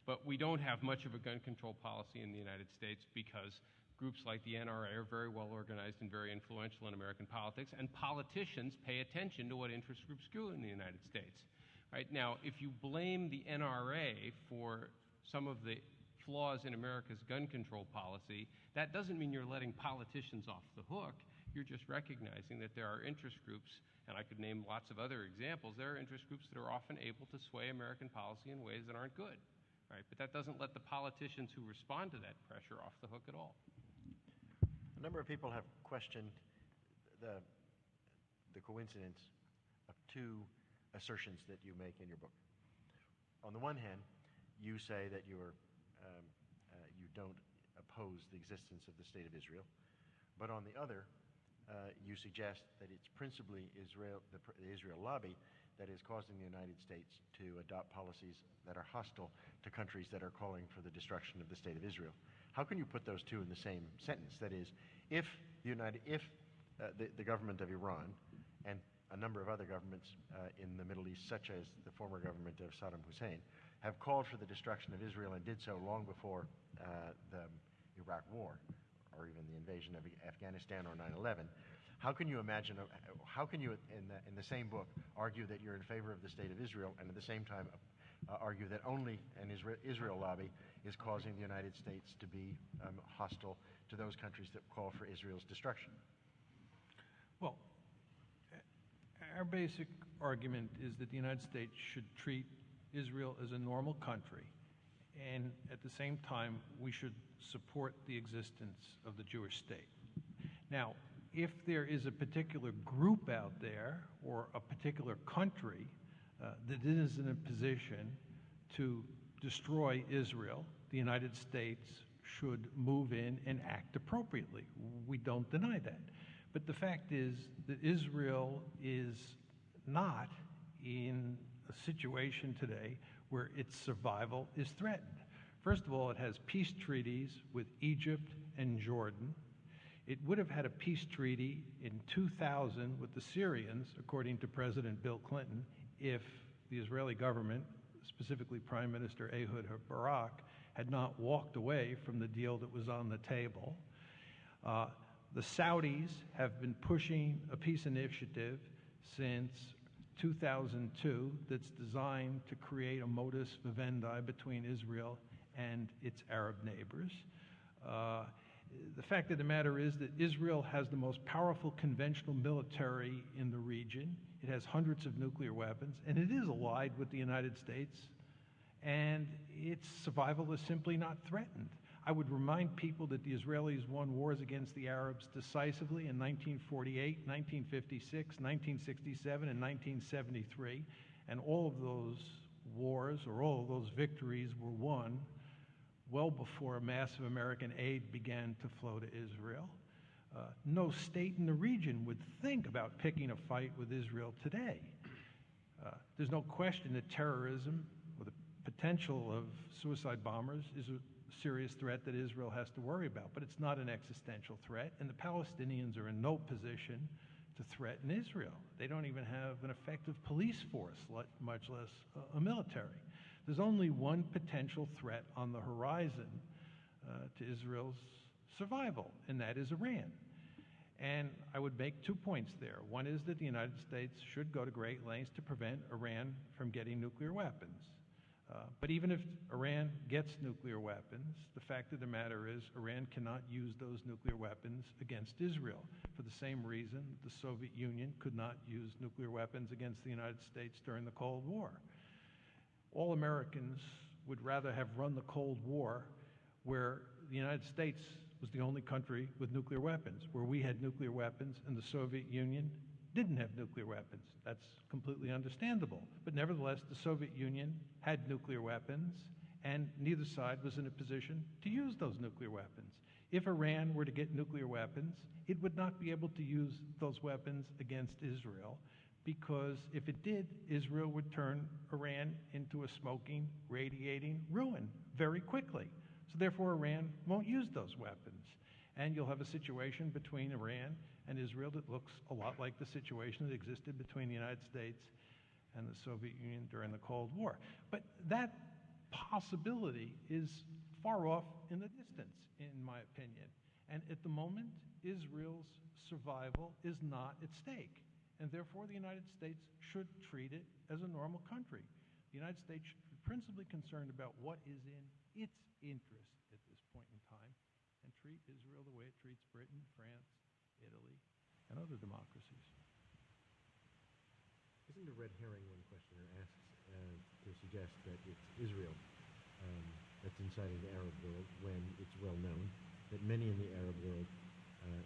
But we don't have much of a gun control policy in the United States because groups like the NRA are very well organized and very influential in American politics, and politicians pay attention to what interest groups do in the United States. Right now, if you blame the NRA for some of the flaws in America's gun control policy, that doesn't mean you're letting politicians off the hook. You're just recognizing that there are interest groups, and I could name lots of other examples, there are interest groups that are often able to sway American policy in ways that aren't good. Right? But that doesn't let the politicians who respond to that pressure off the hook at all. A number of people have questioned the coincidence of two assertions that you make in your book. On the one hand, you say that you don't oppose the existence of the State of Israel, but on the other, you suggest that it's principally the Israel lobby that is causing the United States to adopt policies that are hostile to countries that are calling for the destruction of the State of Israel. How can you put those two in the same sentence? That is, if the government of Iran and a number of other governments in the Middle East, such as the former government of Saddam Hussein, have called for the destruction of Israel and did so long before the Iraq War, or even the invasion of Afghanistan or 9/11, how can you imagine, how can you in the same book argue that you're in favor of the State of Israel and at the same time argue that only an Israel lobby is causing the United States to be hostile to those countries that call for Israel's destruction? Well, our basic argument is that the United States should treat Israel as a normal country, and at the same time, we should support the existence of the Jewish state. Now, if there is a particular group out there or a particular country that is in a position to destroy Israel, the United States should move in and act appropriately. We don't deny that. But the fact is that Israel is not in a situation today where its survival is threatened. First of all, it has peace treaties with Egypt and Jordan. It would have had a peace treaty in 2000 with the Syrians, according to President Bill Clinton, if the Israeli government, specifically Prime Minister Ehud Barak, had not walked away from the deal that was on the table. The Saudis have been pushing a peace initiative since 2002 that's designed to create a modus vivendi between Israel and its Arab neighbors. The fact of the matter is that Israel has the most powerful conventional military in the region. It has hundreds of nuclear weapons, and it is allied with the United States, and its survival is simply not threatened. I would remind people that the Israelis won wars against the Arabs decisively in 1948, 1956, 1967, and 1973, and all of those wars, or all of those victories, were won well before massive American aid began to flow to Israel. No state in the region would think about picking a fight with Israel today. There's no question that terrorism or the potential of suicide bombers is a serious threat that Israel has to worry about, but it's not an existential threat, and the Palestinians are in no position to threaten Israel. They don't even have an effective police force, much less a military. There's only one potential threat on the horizon to Israel's survival, and that is Iran. And I would make 2 points there. One is that the United States should go to great lengths to prevent Iran from getting nuclear weapons. But even if Iran gets nuclear weapons, the fact of the matter is Iran cannot use those nuclear weapons against Israel for the same reason the Soviet Union could not use nuclear weapons against the United States during the Cold War. All Americans would rather have run the Cold War where the United States was the only country with nuclear weapons, where we had nuclear weapons and the Soviet Union didn't have nuclear weapons. That's completely understandable. But nevertheless, the Soviet Union had nuclear weapons, and neither side was in a position to use those nuclear weapons. If Iran were to get nuclear weapons, it would not be able to use those weapons against Israel, because if it did, Israel would turn Iran into a smoking, radiating ruin very quickly. So therefore, Iran won't use those weapons. And you'll have a situation between Iran and Israel that looks a lot like the situation that existed between the United States and the Soviet Union during the Cold War. But that possibility is far off in the distance, in my opinion. And at the moment, Israel's survival is not at stake. And therefore, the United States should treat it as a normal country. The United States should be principally concerned about what is in its interest at this point in time and treat Israel the way it treats Britain, France, Italy, and other democracies. Isn't a red herring, one questioner asks, to suggest that it's Israel that's inciting the Arab world when it's well known that many in the Arab world,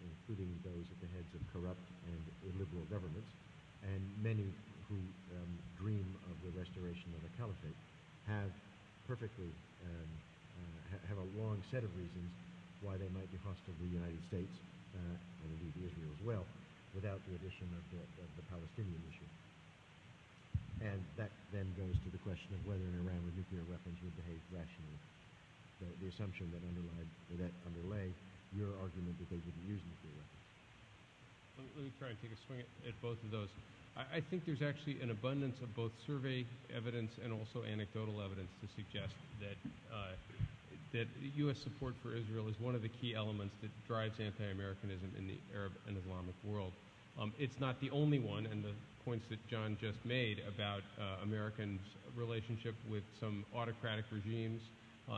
including those at the heads of corrupt and illiberal governments, and many who dream of the restoration of a caliphate, have perfectly have a long set of reasons why they might be hostile to the United States, and indeed to Israel as well, without the addition of the Palestinian issue. And that then goes to the question of whether an Iran with nuclear weapons would behave rationally. The assumption that underlay your argument that they wouldn't use nuclear weapons. Let me try and take a swing at both of those. I think there's actually an abundance of both survey evidence and also anecdotal evidence to suggest that that U.S. support for Israel is one of the key elements that drives anti-Americanism in the Arab and Islamic world. It's not the only one, and the points that John just made about Americans' relationship with some autocratic regimes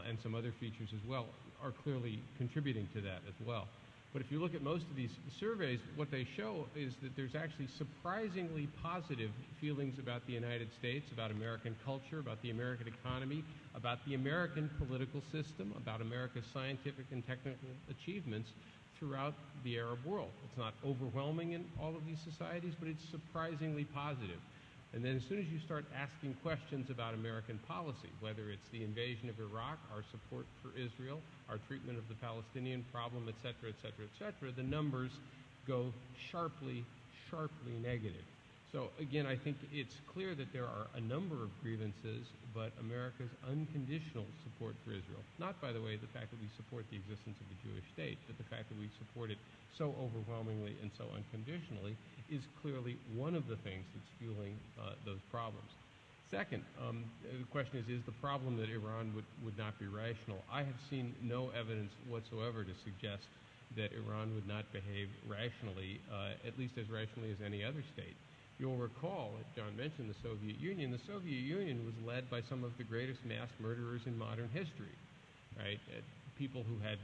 and some other features as well are clearly contributing to that as well. But if you look at most of these surveys, what they show is that there's actually surprisingly positive feelings about the United States, about American culture, about the American economy, about the American political system, about America's scientific and technical achievements throughout the Arab world. It's not overwhelming in all of these societies, but it's surprisingly positive. And then as soon as you start asking questions about American policy, whether it's the invasion of Iraq, our support for Israel, our treatment of the Palestinian problem, et cetera, the numbers go sharply, sharply negative. So again, I think it's clear that there are a number of grievances, but America's unconditional support for Israel, not, by the way, the fact that we support the existence of the Jewish state, but the fact that we support it so overwhelmingly and so unconditionally, is clearly one of the things that's fueling those problems. Second, the question is the problem that Iran would not be rational? I have seen no evidence whatsoever to suggest that Iran would not behave rationally, at least as rationally as any other state. You'll recall, John mentioned the Soviet Union. The Soviet Union was led by some of the greatest mass murderers in modern history, right? People who had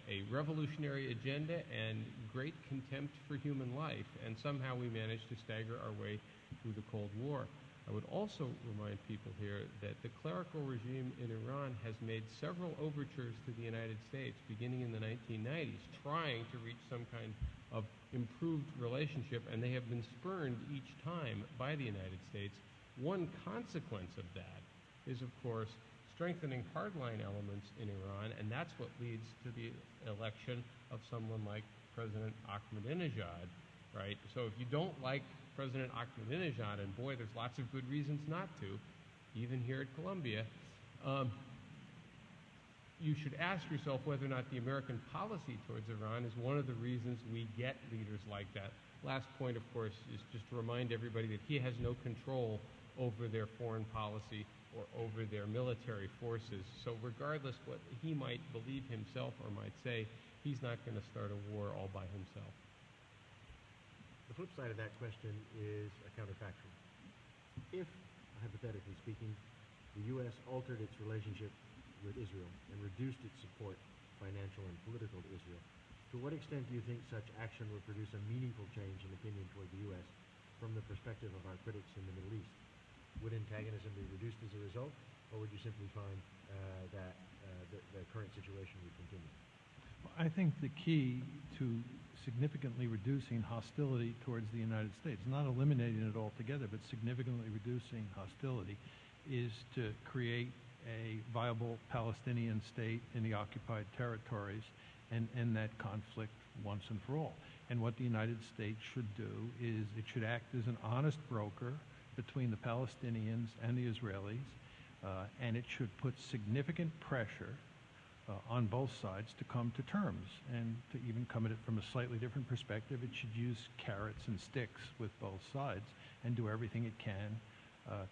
a revolutionary agenda and great contempt for human life, and somehow we managed to stagger our way through the Cold War. I would also remind people here that the clerical regime in Iran has made several overtures to the United States beginning in the 1990s, trying to reach some kind of improved relationship, and they have been spurned each time by the United States. One consequence of that is, of course, strengthening hardline elements in Iran, and that's what leads to the election of someone like President Ahmadinejad, right? So if you don't like President Ahmadinejad, and boy, there's lots of good reasons not to, even here at Columbia, you should ask yourself whether or not the American policy towards Iran is one of the reasons we get leaders like that. Last point, of course, is just to remind everybody that he has no control over their foreign policy or over their military forces. So regardless what he might believe himself or might say, he's not going to start a war all by himself. The flip side of that question is a counterfactual. If, hypothetically speaking, the U.S. altered its relationship with Israel and reduced its support, financial and political, to Israel, to what extent do you think such action would produce a meaningful change in opinion toward the U.S. from the perspective of our critics in the Middle East? Would antagonism be reduced as a result, or would you simply find that the current situation would continue? I think the key to significantly reducing hostility towards the United States, not eliminating it altogether, but significantly reducing hostility, is to create a viable Palestinian state in the occupied territories and end that conflict once and for all. And what the United States should do is it should act as an honest broker between the Palestinians and the Israelis, and it should put significant pressure on both sides to come to terms. And to even come at it from a slightly different perspective, it should use carrots and sticks with both sides and do everything it can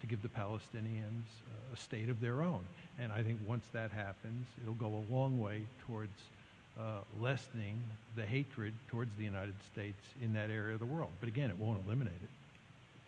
to give the Palestinians a state of their own. And I think once that happens, it'll go a long way towards lessening the hatred towards the United States in that area of the world. But again, it won't eliminate it.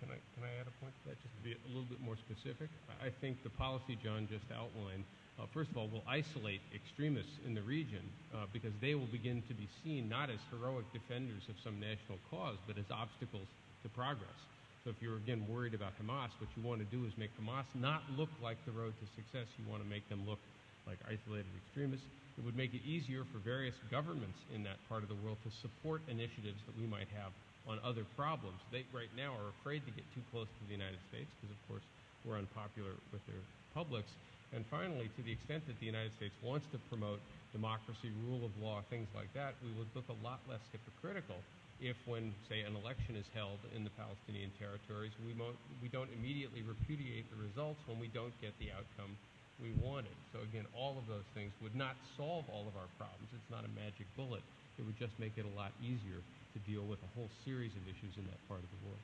Can I add a point to that, just to be a little bit more specific? I think the policy John just outlined, first of all, will isolate extremists in the region because they will begin to be seen not as heroic defenders of some national cause, but as obstacles to progress. So if you're, again, worried about Hamas, what you want to do is make Hamas not look like the road to success. You want to make them look like isolated extremists. It would make it easier for various governments in that part of the world to support initiatives that we might have on other problems. They right now are afraid to get too close to the United States because, of course, we're unpopular with their publics. And finally, to the extent that the United States wants to promote democracy, rule of law, things like that, we would look a lot less hypocritical if, when, say, an election is held in the Palestinian territories, we don't immediately repudiate the results when we don't get the outcome we wanted. So again, all of those things would not solve all of our problems. It's not a magic bullet. It would just make it a lot easier to deal with a whole series of issues in that part of the world.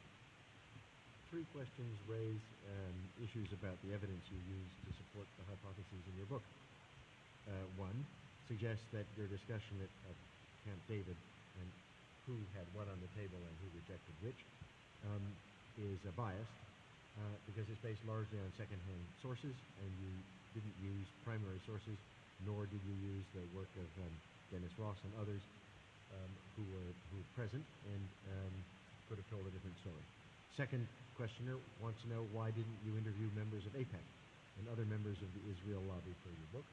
Three questions raise issues about the evidence you use to support the hypotheses in your book. One suggests that your discussion at Camp David and who had what on the table and who rejected which is biased because it's based largely on secondhand sources, and you didn't use primary sources, nor did you use the work of Dennis Ross and others who were present and could have told a different story. Second questioner wants to know, why didn't you interview members of AIPAC and other members of the Israel lobby for your book?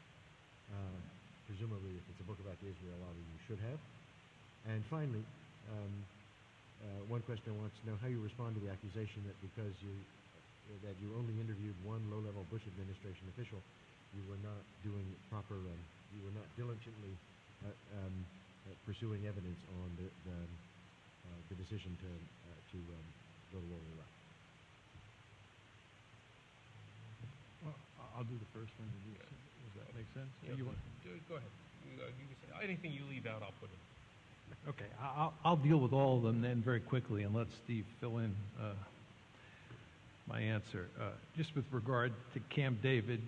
Presumably, if it's a book about the Israel lobby, you should have. And finally, one questioner wants to know how you respond to the accusation that because you only interviewed one low-level Bush administration official, you were not doing proper, you were not diligently pursuing evidence on the decision to go to war with Iraq. Well, I'll do the first one. Does that make sense? Yeah, go ahead. You can say anything you leave out, I'll put it. Okay, I'll deal with all of them then very quickly and let Steve fill in my answer. Just with regard to Camp David,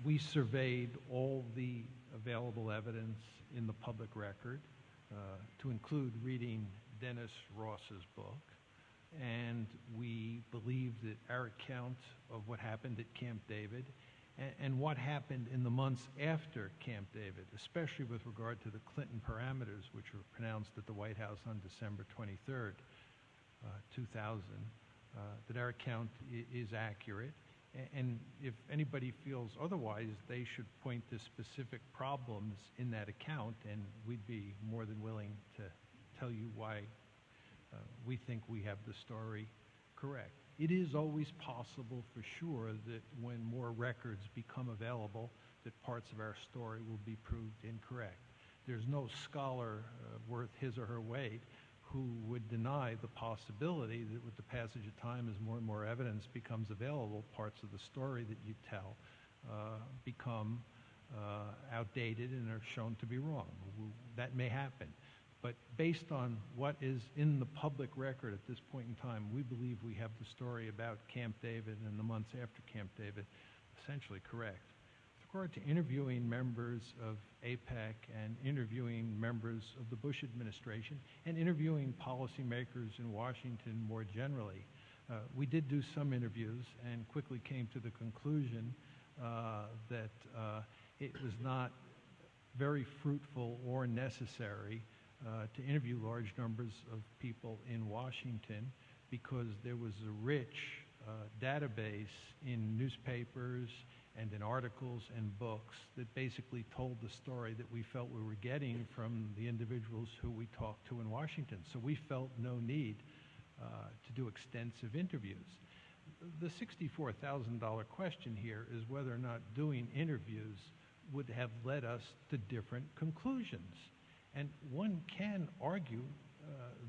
we surveyed all the available evidence in the public record to include reading Dennis Ross's book, and we believe that our account of what happened at Camp David and what happened in the months after Camp David, especially with regard to the Clinton parameters, which were pronounced at the White House on December 23rd, 2000, that our account is accurate. And if anybody feels otherwise, they should point to specific problems in that account, and we'd be more than willing to tell you why we think we have the story correct. It is always possible for sure that when more records become available, that parts of our story will be proved incorrect. There's no scholar worth his or her weight who would deny the possibility that with the passage of time, as more and more evidence becomes available, parts of the story that you tell become outdated and are shown to be wrong. That may happen. But based on what is in the public record at this point in time, we believe we have the story about Camp David and the months after Camp David essentially correct. With regard to interviewing members of AIPAC and interviewing members of the Bush administration and interviewing policymakers in Washington more generally, we did do some interviews and quickly came to the conclusion that it was not very fruitful or necessary to interview large numbers of people in Washington because there was a rich database in newspapers and in articles and books that basically told the story that we felt we were getting from the individuals who we talked to in Washington. So we felt no need to do extensive interviews. The $64,000 question here is whether or not doing interviews would have led us to different conclusions. And one can argue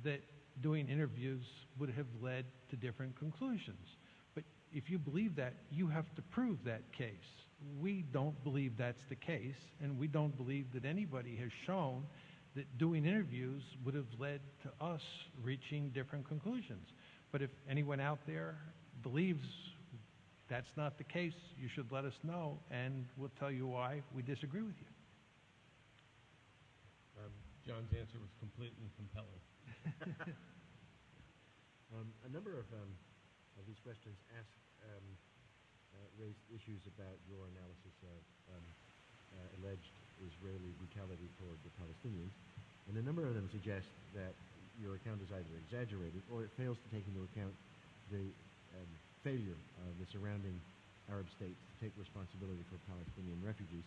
that doing interviews would have led to different conclusions. But if you believe that, you have to prove that case. We don't believe that's the case, and we don't believe that anybody has shown that doing interviews would have led to us reaching different conclusions. But if anyone out there believes that's not the case, you should let us know, and we'll tell you why we disagree with you. John's answer was completely compelling. A number of these questions raised issues about your analysis of alleged Israeli brutality toward the Palestinians, and a number of them suggest that your account is either exaggerated or it fails to take into account the failure of the surrounding Arab states to take responsibility for Palestinian refugees,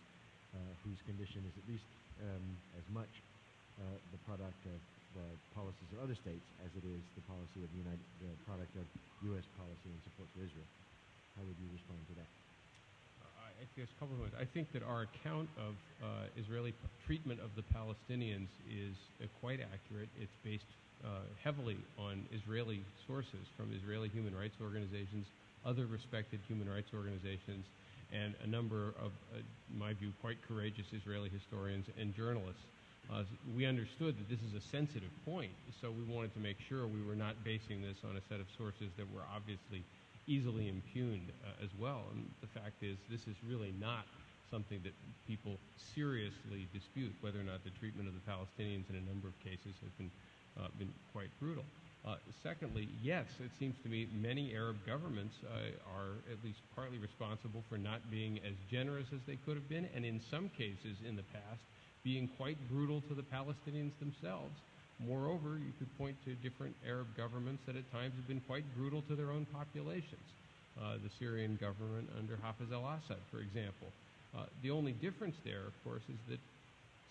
whose condition is at least as much the product of the policies of other states as it is the policy of the product of U.S. policy and support for Israel. How would you respond to that? I think there's a couple of ways. I think that our account of Israeli treatment of the Palestinians is quite accurate. It's based heavily on Israeli sources from Israeli human rights organizations, other respected human rights organizations, and a number of, in my view, quite courageous Israeli historians and journalists. We understood that this is a sensitive point, so we wanted to make sure we were not basing this on a set of sources that were obviously easily impugned as well. And the fact is, this is really not something that people seriously dispute, whether or not the treatment of the Palestinians in a number of cases has been quite brutal. Secondly, yes, it seems to me many Arab governments are at least partly responsible for not being as generous as they could have been, and in some cases in the past, being quite brutal to the Palestinians themselves. Moreover, you could point to different Arab governments that at times have been quite brutal to their own populations. The Syrian government under Hafiz al-Assad, for example. The only difference there, of course, is that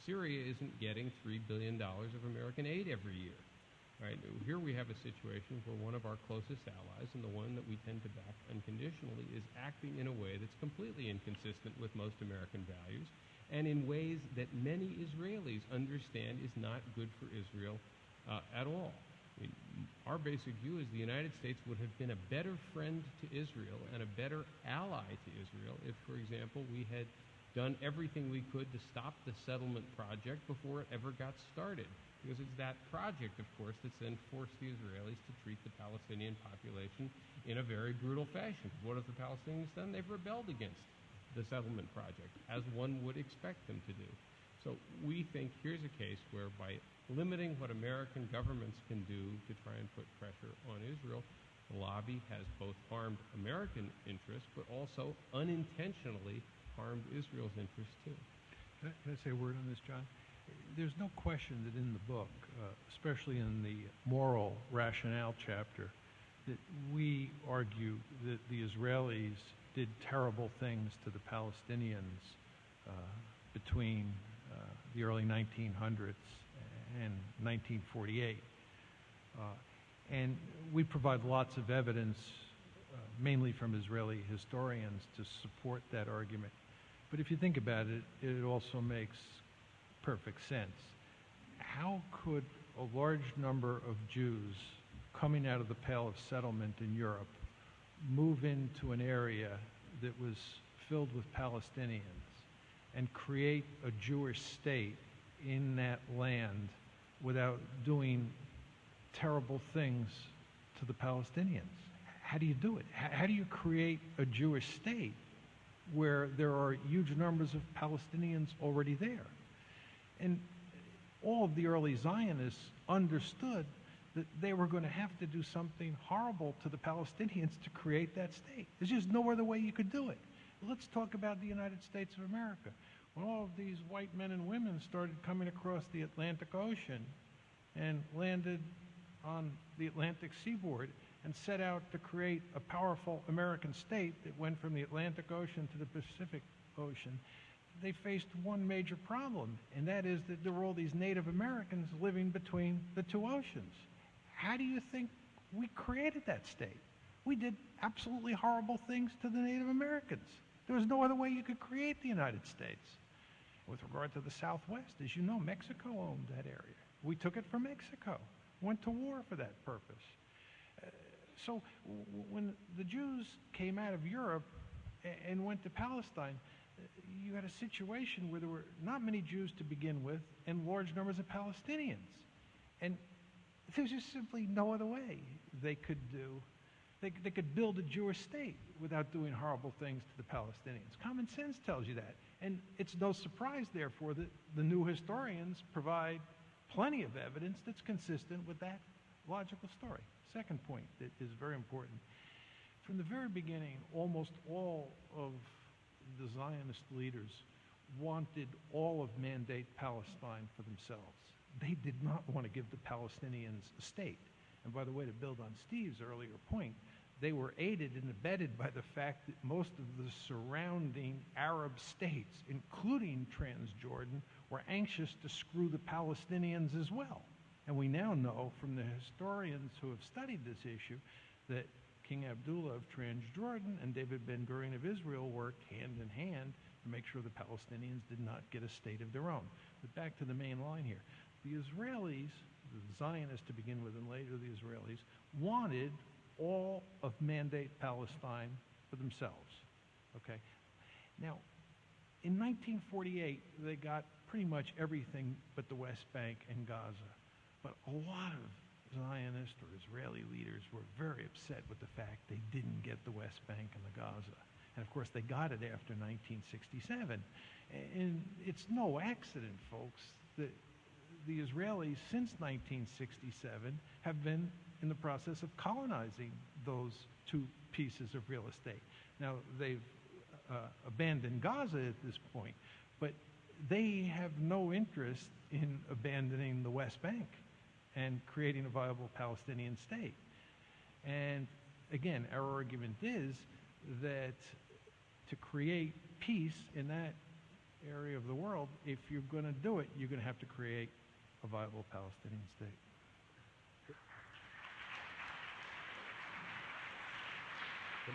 Syria isn't getting $3 billion of American aid every year. Right? Here we have a situation where one of our closest allies, and the one that we tend to back unconditionally, is acting in a way that's completely inconsistent with most American values, and in ways that many Israelis understand is not good for Israel at all. I mean, our basic view is the United States would have been a better friend to Israel and a better ally to Israel if, for example, we had done everything we could to stop the settlement project before it ever got started. Because it's that project, of course, that's then forced the Israelis to treat the Palestinian population in a very brutal fashion. What have the Palestinians done? They've rebelled against the settlement project, as one would expect them to do. So we think here's a case where by limiting what American governments can do to try and put pressure on Israel, the lobby has both harmed American interests, but also unintentionally harmed Israel's interests too. Can I say a word on this, John? There's no question that in the book, especially in the moral rationale chapter, that we argue that the Israelis did terrible things to the Palestinians between the early 1900s and 1948. And we provide lots of evidence, mainly from Israeli historians, to support that argument. But if you think about it, it also makes perfect sense. How could a large number of Jews coming out of the Pale of Settlement in Europe move into an area that was filled with Palestinians and create a Jewish state in that land without doing terrible things to the Palestinians? How do you do it? How do you create a Jewish state where there are huge numbers of Palestinians already there? And all of the early Zionists understood that they were going to have to do something horrible to the Palestinians to create that state. There's just no other way you could do it. Let's talk about the United States of America. When all of these white men and women started coming across the Atlantic Ocean and landed on the Atlantic seaboard and set out to create a powerful American state that went from the Atlantic Ocean to the Pacific Ocean, they faced one major problem, and that is that there were all these Native Americans living between the two oceans. How do you think we created that state? We did absolutely horrible things to the Native Americans. There was no other way you could create the United States. With regard to the Southwest, as you know, Mexico owned that area. We took it from Mexico, went to war for that purpose. So when the Jews came out of Europe and went to Palestine, you had a situation where there were not many Jews to begin with and large numbers of Palestinians. And there's just simply no other way they could do. They could build a Jewish state without doing horrible things to the Palestinians. Common sense tells you that. And it's no surprise, therefore, that the new historians provide plenty of evidence that's consistent with that logical story. Second point that is very important. From the very beginning, almost all of the Zionist leaders wanted all of Mandate Palestine for themselves. They did not want to give the Palestinians a state. And by the way, to build on Steve's earlier point, they were aided and abetted by the fact that most of the surrounding Arab states, including Transjordan, were anxious to screw the Palestinians as well. And we now know from the historians who have studied this issue that King Abdullah of Transjordan and David Ben-Gurion of Israel worked hand in hand to make sure the Palestinians did not get a state of their own. But back to the main line here. The Israelis, the Zionists to begin with and later the Israelis, wanted all of Mandate Palestine for themselves. Okay? Now, in 1948, they got pretty much everything but the West Bank and Gaza. But a lot of Zionist or Israeli leaders were very upset with the fact they didn't get the West Bank and the Gaza. And of course, they got it after 1967. And it's no accident, folks, that the Israelis, since 1967, have been in the process of colonizing those two pieces of real estate. Now, they've abandoned Gaza at this point, but they have no interest in abandoning the West Bank and creating a viable Palestinian state. And again, our argument is that to create peace in that area of the world, if you're going to do it, you're going to have to create a viable Palestinian state. The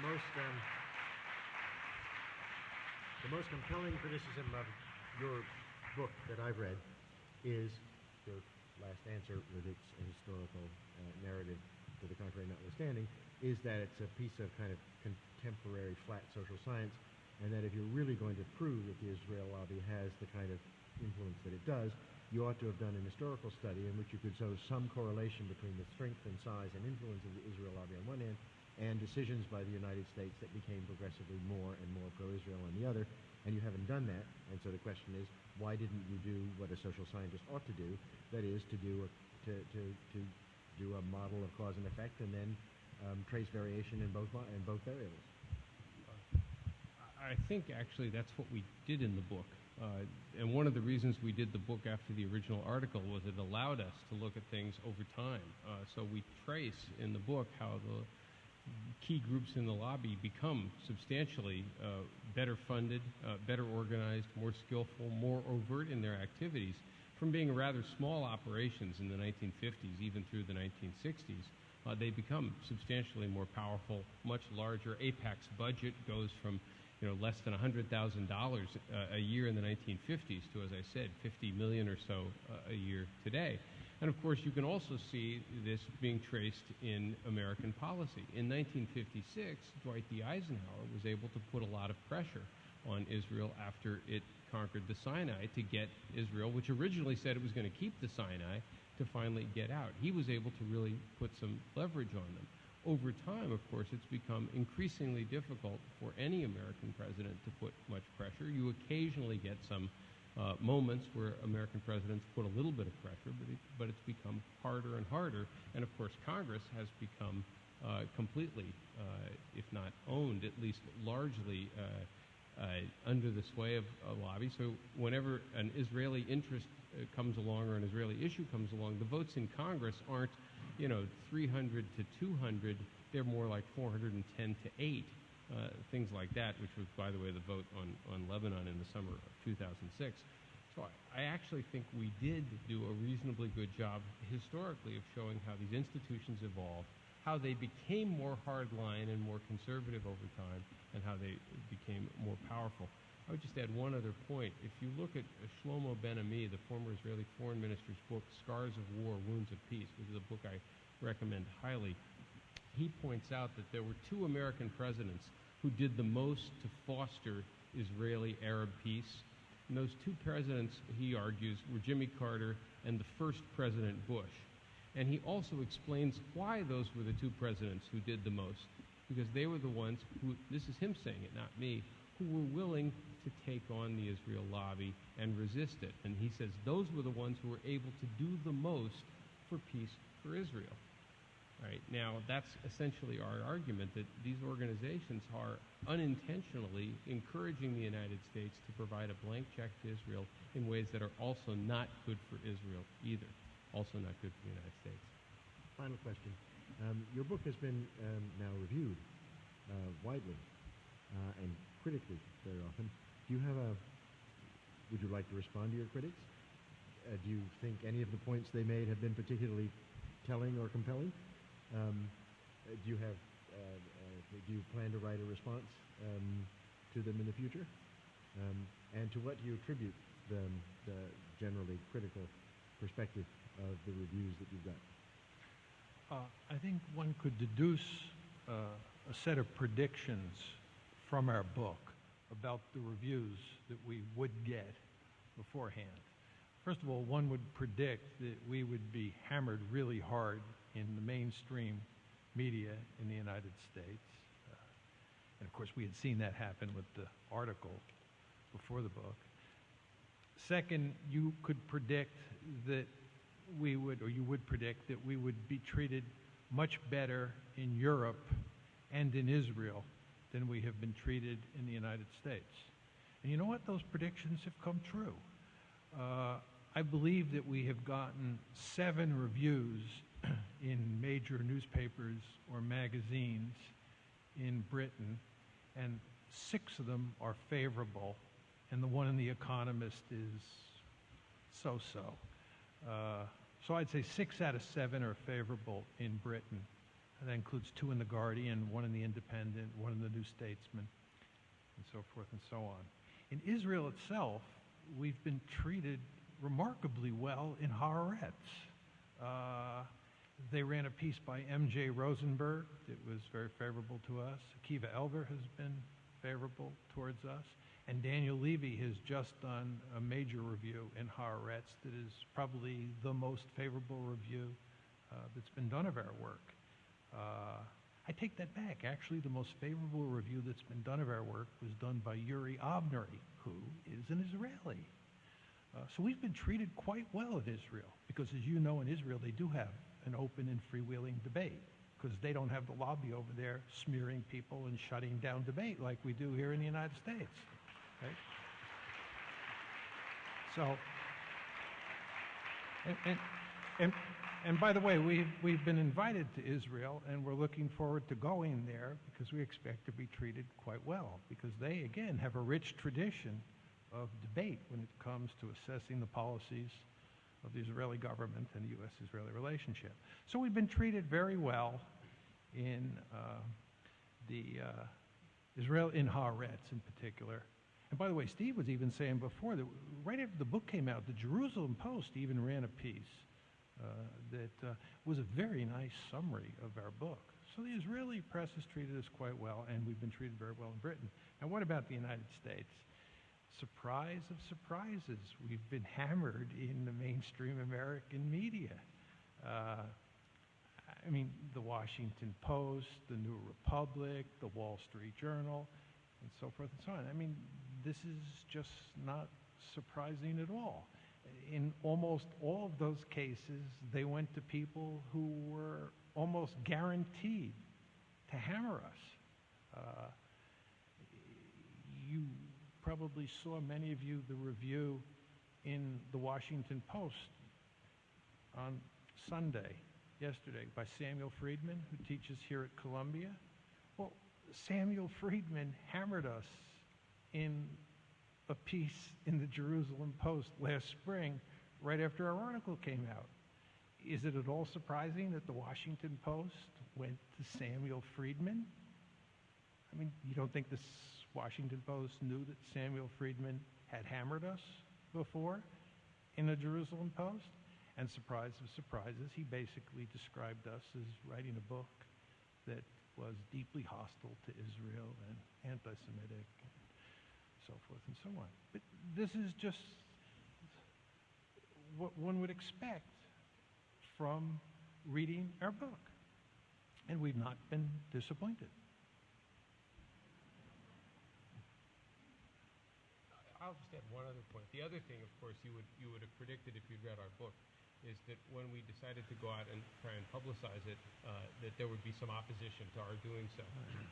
most compelling criticism of your book that I've read is your last answer with its historical narrative to the contrary notwithstanding, is that it's a piece of kind of contemporary flat social science, and that if you're really going to prove that the Israel lobby has the kind of influence that it does, you ought to have done an historical study in which you could show some correlation between the strength and size and influence of the Israel lobby on one hand and decisions by the United States that became progressively more and more pro-Israel on the other, and you haven't done that. And so the question is, why didn't you do what a social scientist ought to do, that is to do a model of cause and effect and then trace variation in both variables? I think actually that's what we did in the book. And one of the reasons we did the book after the original article was it allowed us to look at things over time. So we trace in the book how the key groups in the lobby become substantially better funded, better organized, more skillful, more overt in their activities from being rather small operations in the 1950s, even through the 1960s. They become substantially more powerful, much larger. AIPAC's budget goes from less than $100,000 a year in the 1950s to, as I said, 50 million or so a year today. And of course, you can also see this being traced in American policy. In 1956, Dwight D. Eisenhower was able to put a lot of pressure on Israel after it conquered the Sinai to get Israel, which originally said it was going to keep the Sinai, to finally get out. He was able to really put some leverage on them. Over time, of course, it's become increasingly difficult for any American president to put much pressure. You occasionally get some moments where American presidents put a little bit of pressure, but it's become harder and harder. And of course, Congress has become completely, if not owned, at least largely under the sway of a lobby. So whenever an Israeli interest comes along or an Israeli issue comes along, the votes in Congress aren't, 300 to 200. They're more like 410 to 8, things like that, which was, by the way, the vote on Lebanon in the summer of 2006. So I actually think we did do a reasonably good job historically of showing how these institutions evolved, how they became more hardline and more conservative over time, and how they became more powerful. I would just add one other point. If you look at Shlomo Ben-Ami, the former Israeli foreign minister's book, Scars of War, Wounds of Peace, which is a book I recommend highly, he points out that there were 2 American presidents who did the most to foster Israeli-Arab peace. And those 2 presidents, he argues, were Jimmy Carter and the first President Bush. And he also explains why those were the 2 presidents who did the most, because they were the ones who, this is him saying it, not me, who were willing to take on the Israel lobby and resist it. And he says those were the ones who were able to do the most for peace for Israel. Right? Now, that's essentially our argument, that these organizations are unintentionally encouraging the United States to provide a blank check to Israel in ways that are also not good for Israel either, also not good for the United States. Final question. Your book has been now reviewed widely and critically very often. Would you like to respond to your critics? Do you think any of the points they made have been particularly telling or compelling? Do you plan to write a response to them in the future? And to what do you attribute the generally critical perspective of the reviews that you've got? I think one could deduce a set of predictions from our book about the reviews that we would get beforehand. First of all, one would predict that we would be hammered really hard in the mainstream media in the United States. And of course, we had seen that happen with the article before the book. Second, you could predict that you would predict that we would be treated much better in Europe and in Israel than we have been treated in the United States. And you know what? Those predictions have come true. I believe that we have gotten 7 reviews in major newspapers or magazines in Britain, and 6 of them are favorable, and the one in The Economist is so-so. So I'd say 6 out of 7 are favorable in Britain. And that includes 2 in The Guardian, 1 in The Independent, 1 in The New Statesman, and so forth and so on. In Israel itself, we've been treated remarkably well in Haaretz. They ran a piece by M.J. Rosenberg that was very favorable to us. Akiva Elber has been favorable towards us. And Daniel Levy has just done a major review in Haaretz that is probably the most favorable review that's been done of our work. I take that back. Actually, the most favorable review that's been done of our work was done by Yuri Avnery, who is an Israeli. So we've been treated quite well in Israel, because as you know, in Israel, they do have an open and freewheeling debate, because they don't have the lobby over there smearing people and shutting down debate like we do here in the United States. Right? So, and by the way, we've been invited to Israel, and we're looking forward to going there because we expect to be treated quite well, because they, again, have a rich tradition of debate when it comes to assessing the policies of the Israeli government and the U.S.-Israeli relationship. So we've been treated very well in Israel, in Haaretz in particular. And by the way, Steve was even saying before that right after the book came out, the Jerusalem Post even ran a piece that was a very nice summary of our book. So the Israeli press has treated us quite well, and we've been treated very well in Britain. Now, what about the United States? Surprise of surprises, we've been hammered in the mainstream American media. I mean, the Washington Post, the New Republic, the Wall Street Journal, and so forth and so on. I mean, this is just not surprising at all. In almost all of those cases, they went to people who were almost guaranteed to hammer us. You probably saw, many of you, the review in the Washington Post on Sunday, yesterday, by Samuel Friedman, who teaches here at Columbia. Well, Samuel Friedman hammered us in a piece in the Jerusalem Post last spring, right after our article came out. Is it at all surprising that the Washington Post went to Samuel Friedman? I mean, you don't think the Washington Post knew that Samuel Friedman had hammered us before in the Jerusalem Post? And surprise of surprises, he basically described us as writing a book that was deeply hostile to Israel and anti-Semitic, and so forth and so on. But this is just what one would expect from reading our book. And we've not been disappointed. I'll just add one other point. The other thing, of course, you would have predicted if you'd read our book, is that when we decided to go out and try and publicize it, that there would be some opposition to our doing so.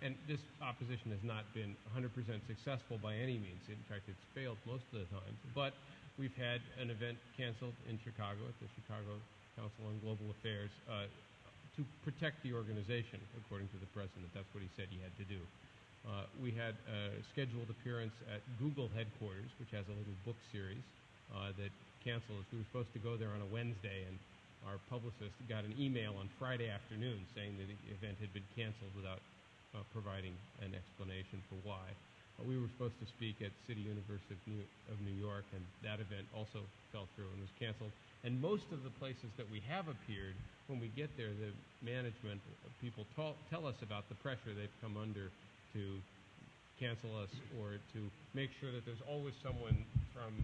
And this opposition has not been 100% successful by any means. In fact, it's failed most of the time. But we've had an event canceled in Chicago at the Chicago Council on Global Affairs to protect the organization, according to the president. That's what he said he had to do. We had a scheduled appearance at Google headquarters, which has a little book series that canceled. We were supposed to go there on a Wednesday, and our publicist got an email on Friday afternoon saying that the event had been canceled without providing an explanation for why. We were supposed to speak at City University of New York, and that event also fell through and was canceled. And most of the places that we have appeared, when we get there, the management people tell us about the pressure they've come under to cancel us or to make sure that there's always someone from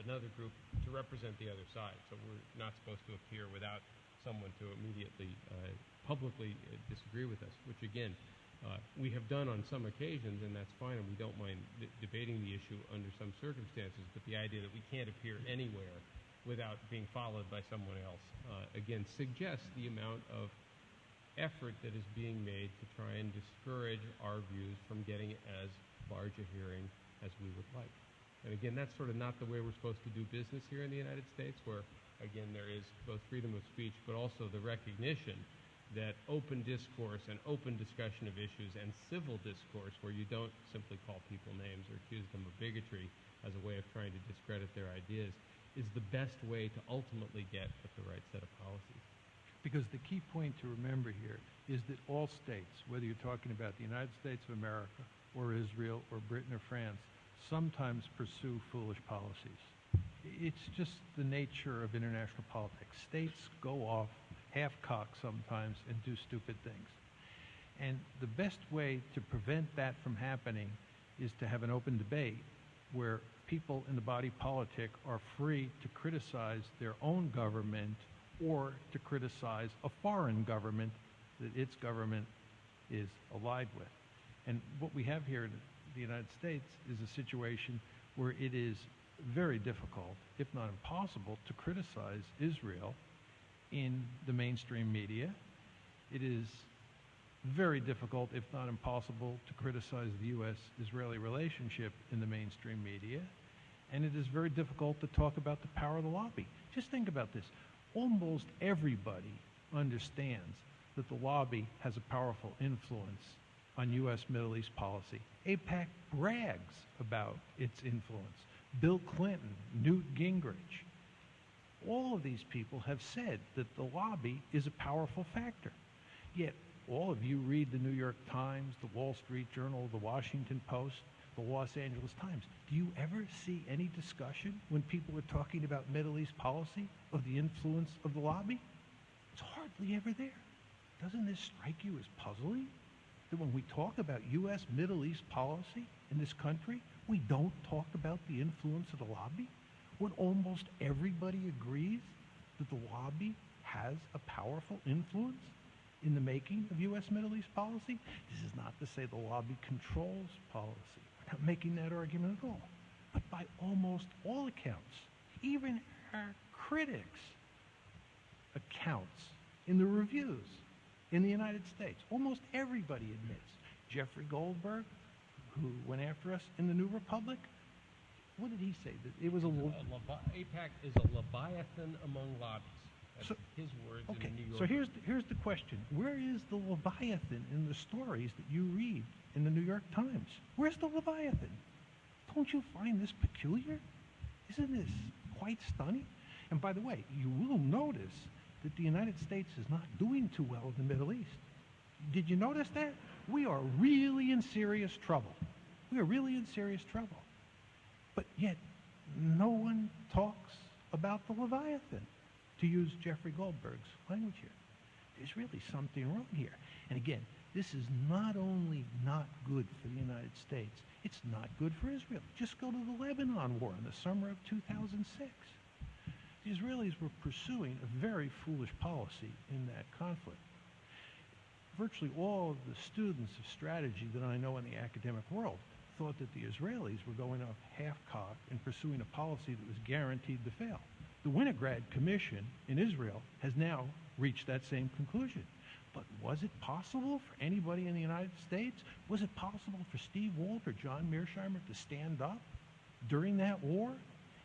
another group to represent the other side. So we're not supposed to appear without someone to immediately publicly disagree with us, which again, we have done on some occasions, and that's fine, and we don't mind debating the issue under some circumstances, but the idea that we can't appear anywhere without being followed by someone else, again, suggests the amount of effort that is being made to try and discourage our views from getting as large a hearing as we would like. And again, that's sort of not the way we're supposed to do business here in the United States, where, again, there is both freedom of speech, but also the recognition that open discourse and open discussion of issues and civil discourse, where you don't simply call people names or accuse them of bigotry as a way of trying to discredit their ideas, is the best way to ultimately get at the right set of policies. Because the key point to remember here is that all states, whether you're talking about the United States of America or Israel or Britain or France, sometimes pursue foolish policies. It's just the nature of international politics. States go off half-cocked sometimes and do stupid things. And the best way to prevent that from happening is to have an open debate where people in the body politic are free to criticize their own government or to criticize a foreign government that its government is allied with. And what we have here in the United States is a situation where it is very difficult, if not impossible, to criticize Israel in the mainstream media. It is very difficult, if not impossible, to criticize the U.S.-Israeli relationship in the mainstream media. And it is very difficult to talk about the power of the lobby. Just think about this. Almost everybody understands that the lobby has a powerful influence on U.S. Middle East policy. AIPAC brags about its influence. Bill Clinton, Newt Gingrich, all of these people have said that the lobby is a powerful factor. Yet all of you read the New York Times, the Wall Street Journal, the Washington Post. the Los Angeles Times. Do you ever see any discussion when people are talking about Middle East policy of the influence of the lobby? It's hardly ever there. Doesn't this strike you as puzzling? That when we talk about U.S. Middle East policy in this country, we don't talk about the influence of the lobby? When almost everybody agrees that the lobby has a powerful influence in the making of U.S. Middle East policy? This is not to say the lobby controls policy. We're not making that argument at all. But by almost all accounts, even our critics' accounts in the reviews in the United States, almost everybody admits. Jeffrey Goldberg, who went after us in the New Republic, what did he say? That it was AIPAC is a leviathan among lobbies. That's his words in the New York. So here's the question. Where is the Leviathan in the stories that you read in the New York Times? Where's the Leviathan? Don't you find this peculiar? Isn't this quite stunning? And by the way, you will notice that the United States is not doing too well in the Middle East. Did you notice that? We are really in serious trouble. We are really in serious trouble. But yet, no one talks about the Leviathan, to use Jeffrey Goldberg's language here. There's really something wrong here. And again, this is not only not good for the United States, it's not good for Israel. Just go to the Lebanon war in the summer of 2006. The Israelis were pursuing a very foolish policy in that conflict. Virtually all of the students of strategy that I know in the academic world thought that the Israelis were going off half-cocked and pursuing a policy that was guaranteed to fail. The Winograd Commission in Israel has now reached that same conclusion. But was it possible for anybody in the United States? Was it possible for Steve Walt or John Mearsheimer to stand up during that war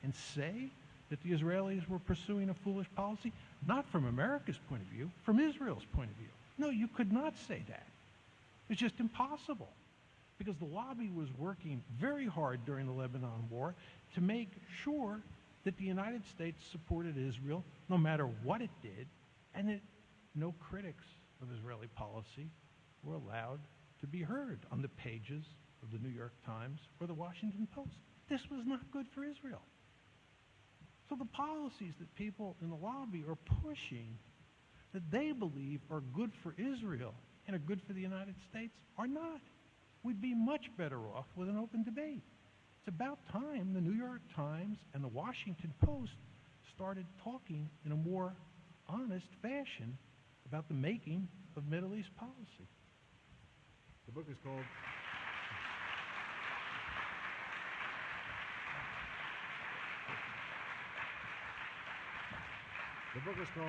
and say that the Israelis were pursuing a foolish policy? Not from America's point of view, from Israel's point of view. No, you could not say that. It's just impossible. Because the lobby was working very hard during the Lebanon war to make sure that the United States supported Israel no matter what it did, and that no critics of Israeli policy were allowed to be heard on the pages of the New York Times or the Washington Post. This was not good for Israel. So the policies that people in the lobby are pushing that they believe are good for Israel and are good for the United States are not. We'd be much better off with an open debate. It's about time the New York Times and the Washington Post started talking in a more honest fashion about the making of Middle East policy. The book is called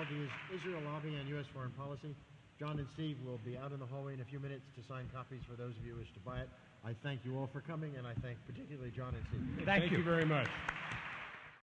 The Israel Lobby and U.S. Foreign Policy. John and Steve will be out in the hallway in a few minutes to sign copies for those of you who wish to buy it. I thank you all for coming, and I thank particularly John and Steve. Thank you very much.